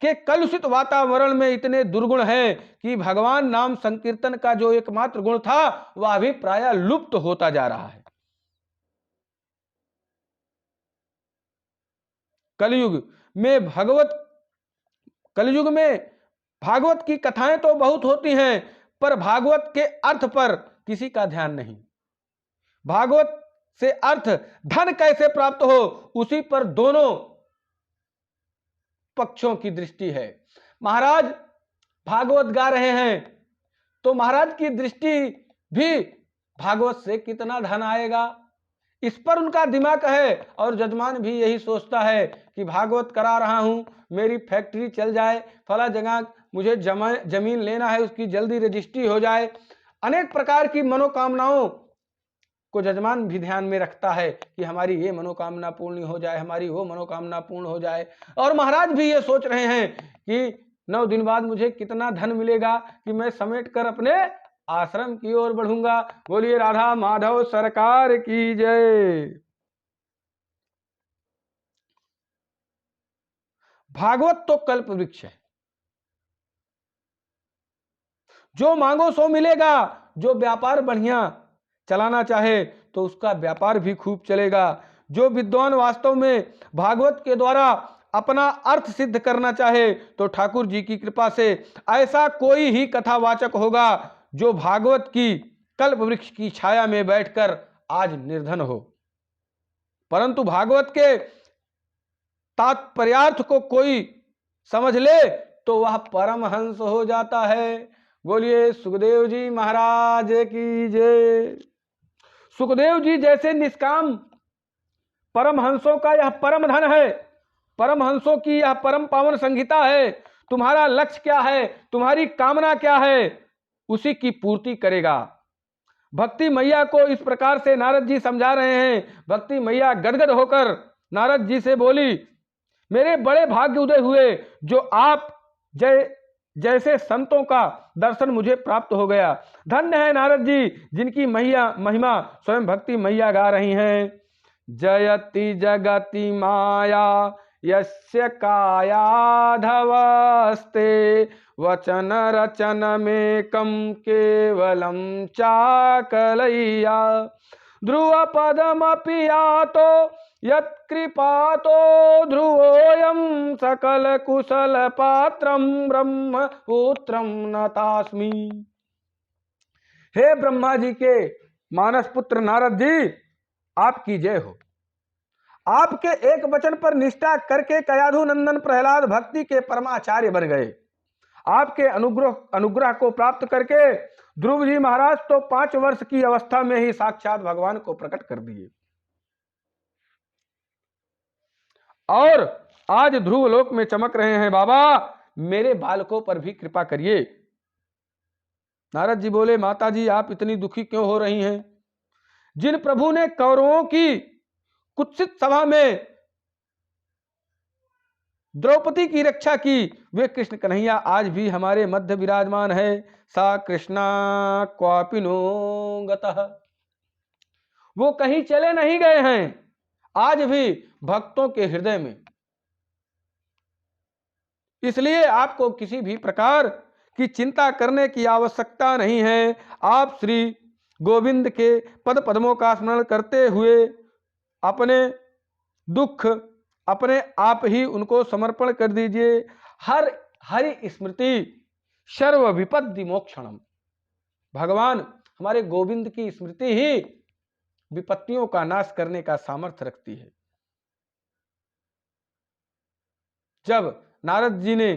के कलुषित वातावरण में इतने दुर्गुण हैं कि भगवान नाम संकीर्तन का जो एकमात्र गुण था वह भी प्रायः लुप्त होता जा रहा है। कलयुग में भागवत की कथाएं तो बहुत होती हैं, पर भागवत के अर्थ पर किसी का ध्यान नहीं। भागवत से अर्थ धन कैसे प्राप्त हो, उसी पर दोनों पक्षों की दृष्टि है। महाराज भागवत गा रहे हैं तो महाराज की दृष्टि भी भागवत से कितना धन आएगा, इस पर उनका दिमाग है। और जजमान भी यही सोचता है कि भागवत करा रहा हूं, मेरी फैक्ट्री चल जाए, फला जगह मुझे जमीन लेना है, उसकी जल्दी रजिस्ट्री हो जाए। अनेक प्रकार की मनोकामनाओं को जजमान भी ध्यान में रखता है कि हमारी ये मनोकामना पूर्ण हो जाए, हमारी वो मनोकामना पूर्ण हो जाए। और महाराज भी ये सोच रहे हैं कि 9 दिन बाद मुझे कितना धन मिलेगा कि मैं समेट कर अपने आश्रम की ओर बढ़ूंगा। बोलिए राधा माधव सरकार की जय। भागवत तो कल्प वृक्ष है, जो मांगो सो मिलेगा। जो व्यापार बढ़िया चलाना चाहे तो उसका व्यापार भी खूब चलेगा। जो विद्वान वास्तव में भागवत के द्वारा अपना अर्थ सिद्ध करना चाहे तो ठाकुर जी की कृपा से ऐसा कोई ही कथावाचक होगा जो भागवत की कल्प वृक्ष की छाया में बैठकर आज निर्धन हो। परंतु भागवत के तात्पर्यार्थ को कोई समझ ले तो वह परमहंस हो जाता है। बोलिए सुखदेव जी महाराज की जय। सुखदेव जी जैसे निष्काम परमहंसों का यह परम धन है, परमहंसों की यह परम पावन संहिता है। तुम्हारा लक्ष्य क्या है, तुम्हारी कामना क्या है, उसी की पूर्ति करेगा। भक्ति मैया को इस प्रकार से नारद जी समझा रहे हैं। भक्ति मैया गदगद होकर नारद जी से बोली, मेरे बड़े भाग्य उदय हुए जो आप जैसे संतों का दर्शन मुझे प्राप्त हो गया। धन्य है नारद जी जिनकी महिमा स्वयं भक्ति मैया गा रही हैं। जयति जगति माया यस्य कायाधवस्ते वचन रचनमेकं केवलं चाकलय्या ध्रुवपदमपि यातो यत्कृपातो ध्रुवोऽयं सकल कुशल पात्रं ब्रह्मपुत्रं नतास्मि। हे ब्रह्मा जी के मानस पुत्र नारद जी, आपकी जय हो। आपके एक वचन पर निष्ठा करके कयाधु नंदन प्रहलाद भक्ति के परमाचार्य बन गए। आपके अनुग्रह को प्राप्त करके ध्रुव जी महाराज तो 5 वर्ष की अवस्था में ही साक्षात भगवान को प्रकट कर दिए और आज ध्रुव लोक में चमक रहे हैं। बाबा मेरे बालकों पर भी कृपा करिए। नारद जी बोले, माता जी आप इतनी दुखी क्यों हो रही हैं? जिन प्रभु ने कौरवों की कुत्सित सभा में द्रौपदी की रक्षा की, वे कृष्ण कन्हैया आज भी हमारे मध्य विराजमान है। सा कृष्णा क्वापिनो गतः, वो कहीं चले नहीं गए हैं, आज भी भक्तों के हृदय में। इसलिए आपको किसी भी प्रकार की चिंता करने की आवश्यकता नहीं है। आप श्री गोविंद के पद पद्मों का स्मरण करते हुए अपने दुख अपने आप ही उनको समर्पण कर दीजिए। हर हरि स्मृति सर्व विपत्ति मोक्षणम। भगवान हमारे गोविंद की स्मृति ही विपत्तियों का नाश करने का सामर्थ्य रखती है। जब नारद जी ने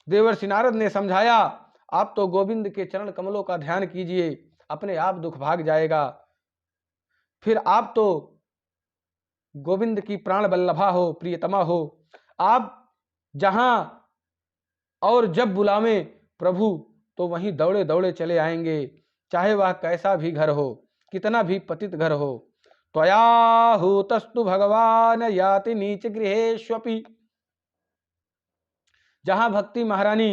देवर्षि नारद ने समझाया, आप तो गोविंद के चरण कमलों का ध्यान कीजिए, अपने आप दुख भाग जाएगा। फिर आप तो गोविंद की प्राण वल्लभा हो, प्रियतमा हो। आप जहां और जब बुलावें प्रभु तो वहीं दौड़े दौड़े चले आएंगे, चाहे वह कैसा भी घर हो, कितना भी पतित घर हो। त्वया हूतस्तु भगवान याति नीच गृहेष्वपि। जहां भक्ति महारानी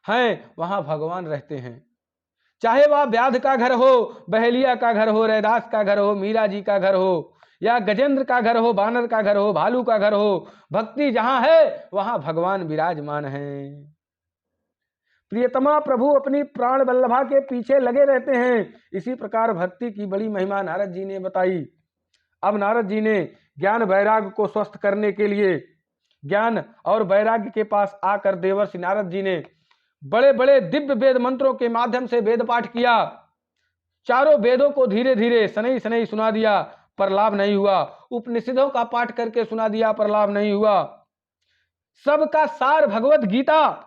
हैं वहां भगवान रहते हैं। चाहे वह व्याध का घर हो, बहेलिया का घर हो, रैदास का घर हो, मीरा जी का घर हो, या गजेंद्र का घर हो, बानर का घर हो, भालू का घर हो, भक्ति जहां है वहां भगवान विराजमान हैं। प्रियतमा प्रभु अपनी प्राण वल्लभा के पीछे लगे रहते हैं। इसी प्रकार भक्ति की बड़ी महिमा नारद जी ने बताई। अब नारद जी ने ज्ञान वैराग्य को स्वस्थ करने के लिए ज्ञान और वैराग्य के पास आकर देवर्षि नारद जी ने बड़े बड़े दिव्य वेद मंत्रों के माध्यम से वेद पाठ किया। चारों वेदों को धीरे धीरे सनई सनई सुना दिया, पर लाभ नहीं हुआ। उपनिषदों का पाठ करके सुना दिया, पर लाभ नहीं हुआ। सबका सार भगवत गीता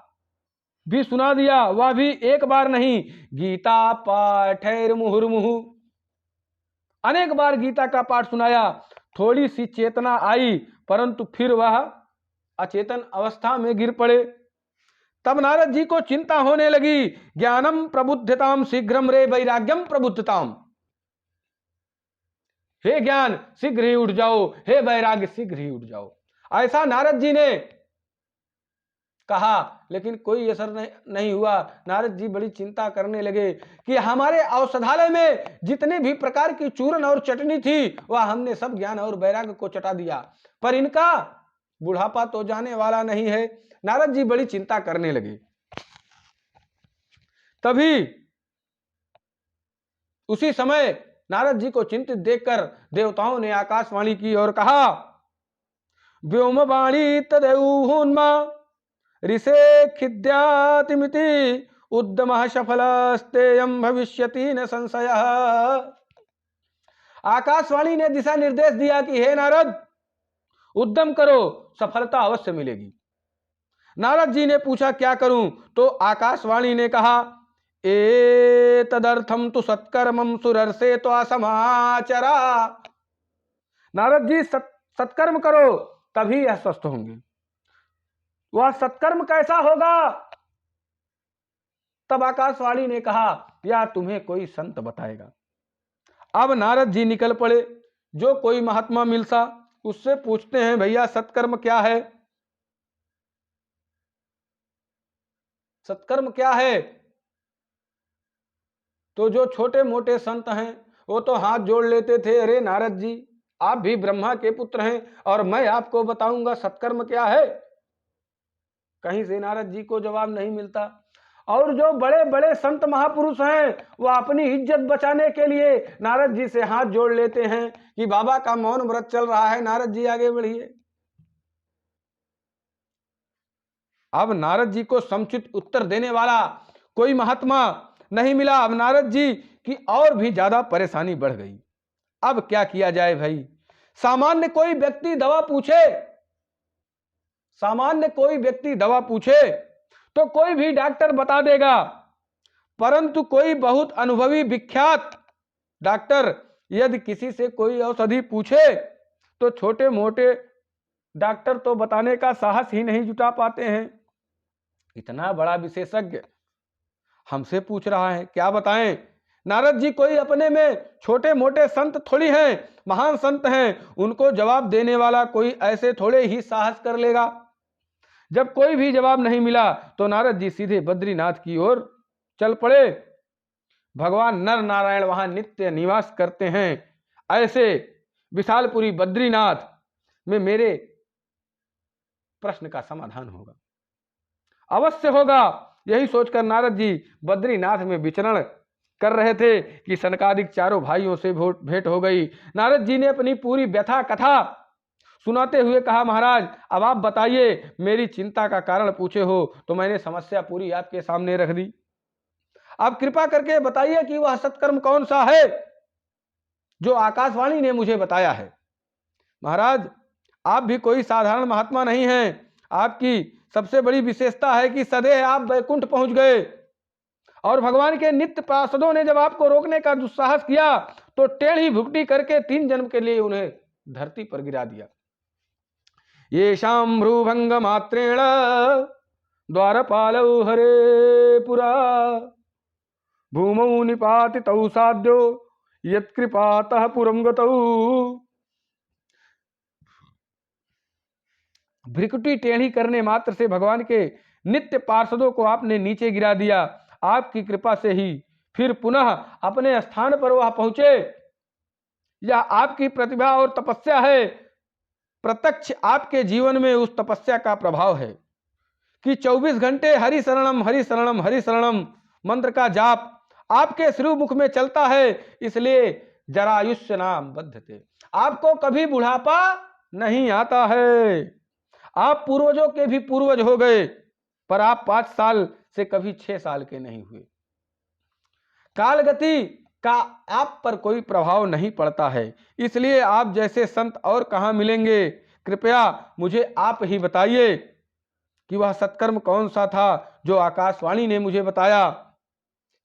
भी सुना दिया, वह भी एक बार नहीं। गीता पाठैर मुहुर्मुहु, अनेक बार गीता का पाठ सुनाया। थोड़ी सी चेतना आई, परंतु फिर वह अचेतन अवस्था में गिर पड़े। तब नारद जी को चिंता होने लगी। ज्ञानम प्रबुद्धताम शीघ्रम रे वैराग्यम प्रबुद्धताम। हे ज्ञान शीघ्र ही उठ जाओ, हे वैराग्य शीघ्र ही उठ जाओ, ऐसा नारद जी ने कहा। लेकिन कोई असर नहीं हुआ। नारद जी बड़ी चिंता करने लगे कि हमारे औषधालय में जितने भी प्रकार की चूर्ण और चटनी थी वह हमने सब ज्ञान और वैराग्य को चटा दिया, पर इनका बुढ़ापा तो जाने वाला नहीं है। नारद जी बड़ी चिंता करने लगे। तभी उसी समय नारद जी को चिंतित देखकर देवताओं ने आकाशवाणी की और कहा, व्योमवाणी तदेवहुन्मा ऋषे खिद्यातिमिति उद्यमः सफलस्तेयं भविष्यति न संशयः। आकाशवाणी ने दिशा निर्देश दिया कि हे नारद, उद्यम करो, सफलता अवश्य मिलेगी। नारद जी ने पूछा क्या करूं? तो आकाशवाणी ने कहा, एतदर्थम तु सत्कर्मम सुरर्षे तो समाचरा। नारद जी सत्कर्म करो तभी यह स्वस्थ होंगे। वह सत्कर्म कैसा होगा? तब आकाशवाणी ने कहा, यह तुम्हें कोई संत बताएगा। अब नारद जी निकल पड़े। जो कोई महात्मा मिलता उससे पूछते हैं, भैया सत्कर्म क्या है? सत्कर्म क्या है? तो जो छोटे मोटे संत हैं वो तो हाथ जोड़ लेते थे, अरे नारद जी आप भी ब्रह्मा के पुत्र हैं और मैं आपको बताऊंगा सत्कर्म क्या है। कहीं से नारद जी को जवाब नहीं मिलता। और जो बड़े बड़े संत महापुरुष हैं वो अपनी इज्जत बचाने के लिए नारद जी से हाथ जोड़ लेते हैं कि बाबा का मौन व्रत चल रहा है, नारद जी आगे बढ़िए। अब नारद जी को समुचित उत्तर देने वाला कोई महात्मा नहीं मिला। अब नारद जी की और भी ज्यादा परेशानी बढ़ गई। अब क्या किया जाए भाई। सामान्य कोई व्यक्ति दवा पूछे, सामान्य कोई व्यक्ति दवा पूछे तो कोई भी डॉक्टर बता देगा, परंतु कोई बहुत अनुभवी विख्यात डॉक्टर यदि किसी से कोई औषधि पूछे तो छोटे मोटे डॉक्टर तो बताने का साहस ही नहीं जुटा पाते हैं। इतना बड़ा विशेषज्ञ हमसे पूछ रहा है, क्या बताएं। नारद जी कोई अपने में छोटे मोटे संत थोड़ी हैं, महान संत हैं। उनको जवाब देने वाला कोई ऐसे थोड़े ही साहस कर लेगा। जब कोई भी जवाब नहीं मिला तो नारद जी सीधे बद्रीनाथ की ओर चल पड़े। भगवान नर नारायण वहां नित्य निवास करते हैं। ऐसे विशालपुरी बद्रीनाथ में मेरे प्रश्न का समाधान होगा, अवश्य होगा। यही सोचकर नारद जी बद्रीनाथ में विचरण कर रहे थे कि सनकादिक चारों भाइयों से भेंट हो गई। नारद जी ने अपनी पूरी व्यथा कथा सुनाते हुए कहा, महाराज अब आप बताइए, मेरी चिंता का कारण पूछे हो तो मैंने समस्या पूरी आपके सामने रख दी। आप कृपा करके बताइए कि वह सत्कर्म कौन सा है जो आकाशवाणी ने मुझे बताया है। महाराज आप भी कोई साधारण महात्मा नहीं हैं। आपकी सबसे बड़ी विशेषता है कि सदैव आप वैकुंठ पहुंच गए। और भगवान के नित्य पार्षदों ने जब आपको रोकने का दुस्साहस किया तो टेढ़ी भुगटी करके 3 जन्म के लिए उन्हें धरती पर गिरा दिया। ये शाम भ्रूभंग मात्रेण द्वारपालौ हरे पुरा भूमौ निपातितौ साध्यो यत्कृपातः पुरं गतौ। भ्रिकुटी टेढ़ी करने मात्र से भगवान के नित्य पार्षदों को आपने नीचे गिरा दिया। आपकी कृपा से ही फिर पुनः अपने स्थान पर वह पहुंचे। यह आपकी प्रतिभा और तपस्या है। प्रत्यक्ष आपके जीवन में उस तपस्या का प्रभाव है कि 24 घंटे हरि शरणम हरि शरणम हरि शरणम मंत्र का जाप आपके श्रीमुख में चलता है। इसलिए जरायुष्य नाम बद्धते, आपको कभी बुढ़ापा नहीं आता है। आप पूर्वजों के भी पूर्वज हो गए, पर आप 5 साल से कभी 6 साल के नहीं हुए। कालगति का आप पर कोई प्रभाव नहीं पड़ता है। इसलिए आप जैसे संत और कहां मिलेंगे। कृपया मुझे आप ही बताइए कि वह सत्कर्म कौन सा था जो आकाशवाणी ने मुझे बताया।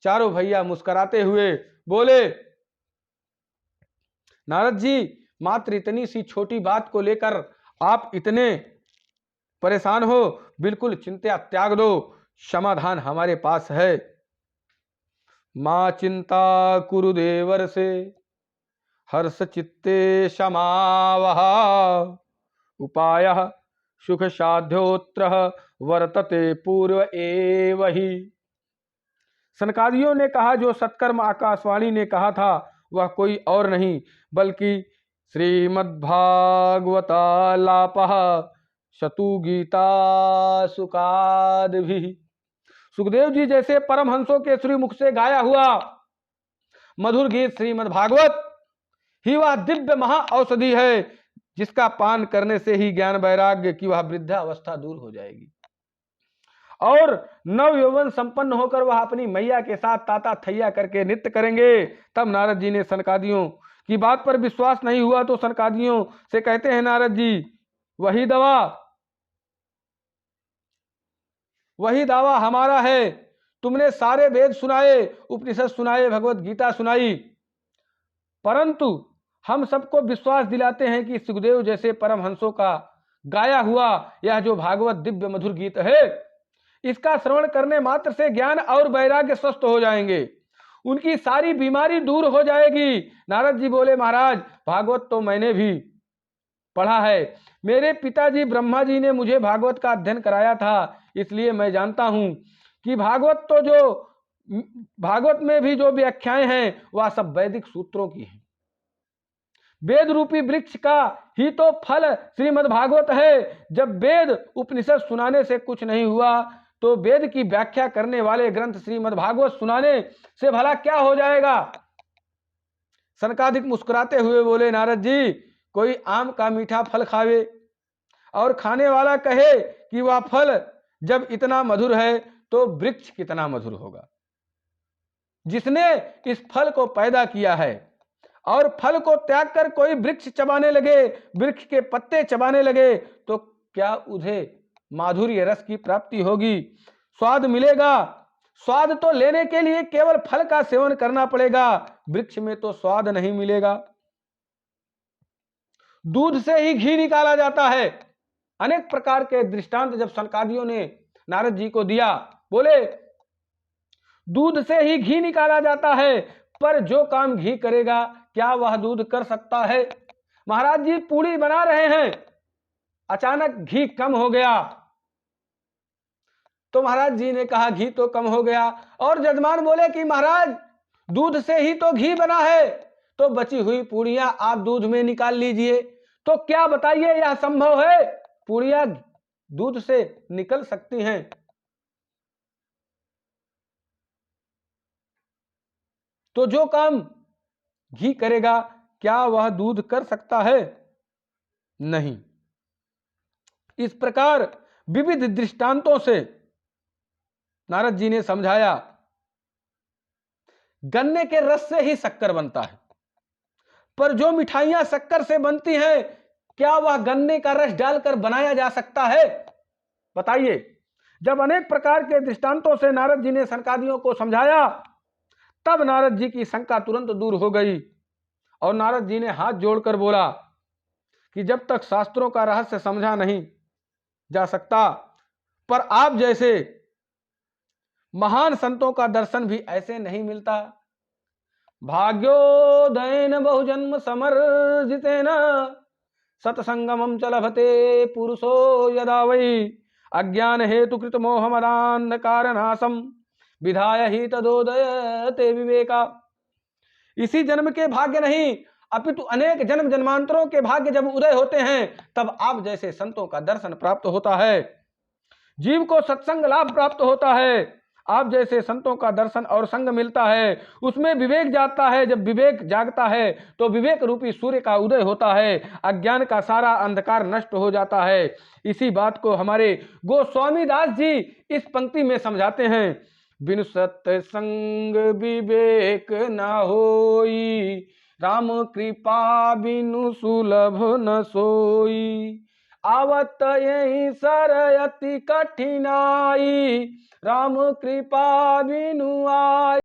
चारों भैया मुस्कुराते हुए बोले, नारद जी मात्र इतनी सी छोटी बात को लेकर आप इतने परेशान हो, बिल्कुल चिंता त्याग दो, समाधान हमारे पास है। मां चिंता कुरु देवर से हर्ष चित्ते समावह उपाय सुख साध्योत्र वर्तते पूर्व एव ही। सनकादियों ने कहा जो सत्कर्म आकाशवाणी ने कहा था वह कोई और नहीं बल्कि श्रीमद्भागवतालापः शतु गीता सुकाद भी। सुखदेव जी जैसे परमहंसों के श्रीमुख से गाया हुआ मधुर गीत श्रीमद् भागवत ही वह दिव्य महा औषधि है जिसका पान करने से ही ज्ञान वैराग्य की वह वृद्धावस्था दूर हो जाएगी और नव यौवन संपन्न होकर वह अपनी मैया के साथ ताता थैया करके नृत्य करेंगे। तब नारद जी ने सनकादियों की बात पर विश्वास नहीं हुआ तो सनकादियों से कहते हैं, नारद जी वही दावा हमारा है। तुमने सारे वेद सुनाए, उपनिषद सुनाए, भगवत गीता सुनाई, परंतु हम सबको विश्वास दिलाते हैं कि सुखदेव जैसे परमहंसों का गाया हुआ यह जो भागवत दिव्य मधुर गीत है इसका श्रवण करने मात्र से ज्ञान और वैराग्य स्वस्थ हो जाएंगे, उनकी सारी बीमारी दूर हो जाएगी। नारद जी बोले, महाराज भागवत तो मैंने भी पढ़ा है। मेरे पिताजी ब्रह्मा जी ने मुझे भागवत का अध्ययन कराया था, इसलिए मैं जानता हूं कि भागवत में भी जो व्याख्याएं हैं वह सब वैदिक सूत्रों की हैं। वेद रूपी वृक्ष का ही तो फल श्रीमद् भागवत है। जब वेद उपनिषद सुनाने से कुछ नहीं हुआ तो वेद की व्याख्या करने वाले ग्रंथ श्रीमद् भागवत सुनाने से भला क्या हो जाएगा। सनकादिक मुस्कुराते हुए बोले, नारद जी, कोई आम का मीठा फल खावे और खाने वाला कहे कि वह फल जब इतना मधुर है तो वृक्ष कितना मधुर होगा। जिसने इस फल को पैदा किया है और फल को त्याग कर कोई वृक्ष चबाने लगे, वृक्ष के पत्ते चबाने लगे, तो क्या उसे माधुर्य रस की प्राप्ति होगी, स्वाद मिलेगा। स्वाद तो लेने के लिए केवल फल का सेवन करना पड़ेगा, वृक्ष में तो स्वाद नहीं मिलेगा। दूध से ही घी निकाला जाता है। अनेक प्रकार के दृष्टांत जब सनकादियों ने नारद जी को दिया, बोले दूध से ही घी निकाला जाता है, पर जो काम घी करेगा क्या वह दूध कर सकता है। महाराज जी पूड़ी बना रहे हैं, अचानक घी कम हो गया तो महाराज जी ने कहा घी तो कम हो गया, और जजमान बोले कि महाराज दूध से ही तो घी बना है, तो बची हुई पूड़ियां आप दूध में निकाल लीजिए। तो क्या बताइए, यह संभव है? पूड़ियां दूध से निकल सकती हैं? तो जो काम घी करेगा क्या वह दूध कर सकता है? नहीं। इस प्रकार विविध दृष्टांतों से नारद जी ने समझाया, गन्ने के रस से ही शक्कर बनता है, पर जो मिठाइयां शक्कर से बनती हैं क्या वह गन्ने का रस डालकर बनाया जा सकता है? बताइए। जब अनेक प्रकार के दृष्टांतों से नारद जी ने सनकादियों को समझाया, तब नारद जी की शंका तुरंत दूर हो गई और नारद जी ने हाथ जोड़कर बोला कि जब तक शास्त्रों का रहस्य समझा नहीं जा सकता, पर आप जैसे महान संतों का दर्शन भी ऐसे नहीं मिलता। भाग्योदयन बहुजन्म समर्जितेन सत्संगमं च लभते पुरुषो यदा वै अज्ञान हेतु कृत मोहमदान्धकारनाशम विधाय ही तदोदयते विवेका। इसी जन्म के भाग्य नहीं अपितु अनेक जन्म जन्मांतरों के भाग्य जब उदय होते हैं, तब आप जैसे संतों का दर्शन प्राप्त होता है, जीव को सत्संग लाभ प्राप्त होता है। आप जैसे संतों का दर्शन और संग मिलता है, उसमें विवेक जागता है। जब विवेक जागता है तो विवेक रूपी सूर्य का उदय होता है, अज्ञान का सारा अंधकार नष्ट हो जाता है। इसी बात को हमारे गोस्वामी दास जी इस पंक्ति में समझाते हैं, बिनु सत्संग विवेक न होई, राम कृपा बिनु सुलभ न सोई। आवत यही सरयति कठिनाई, राम कृपा बिनु आई।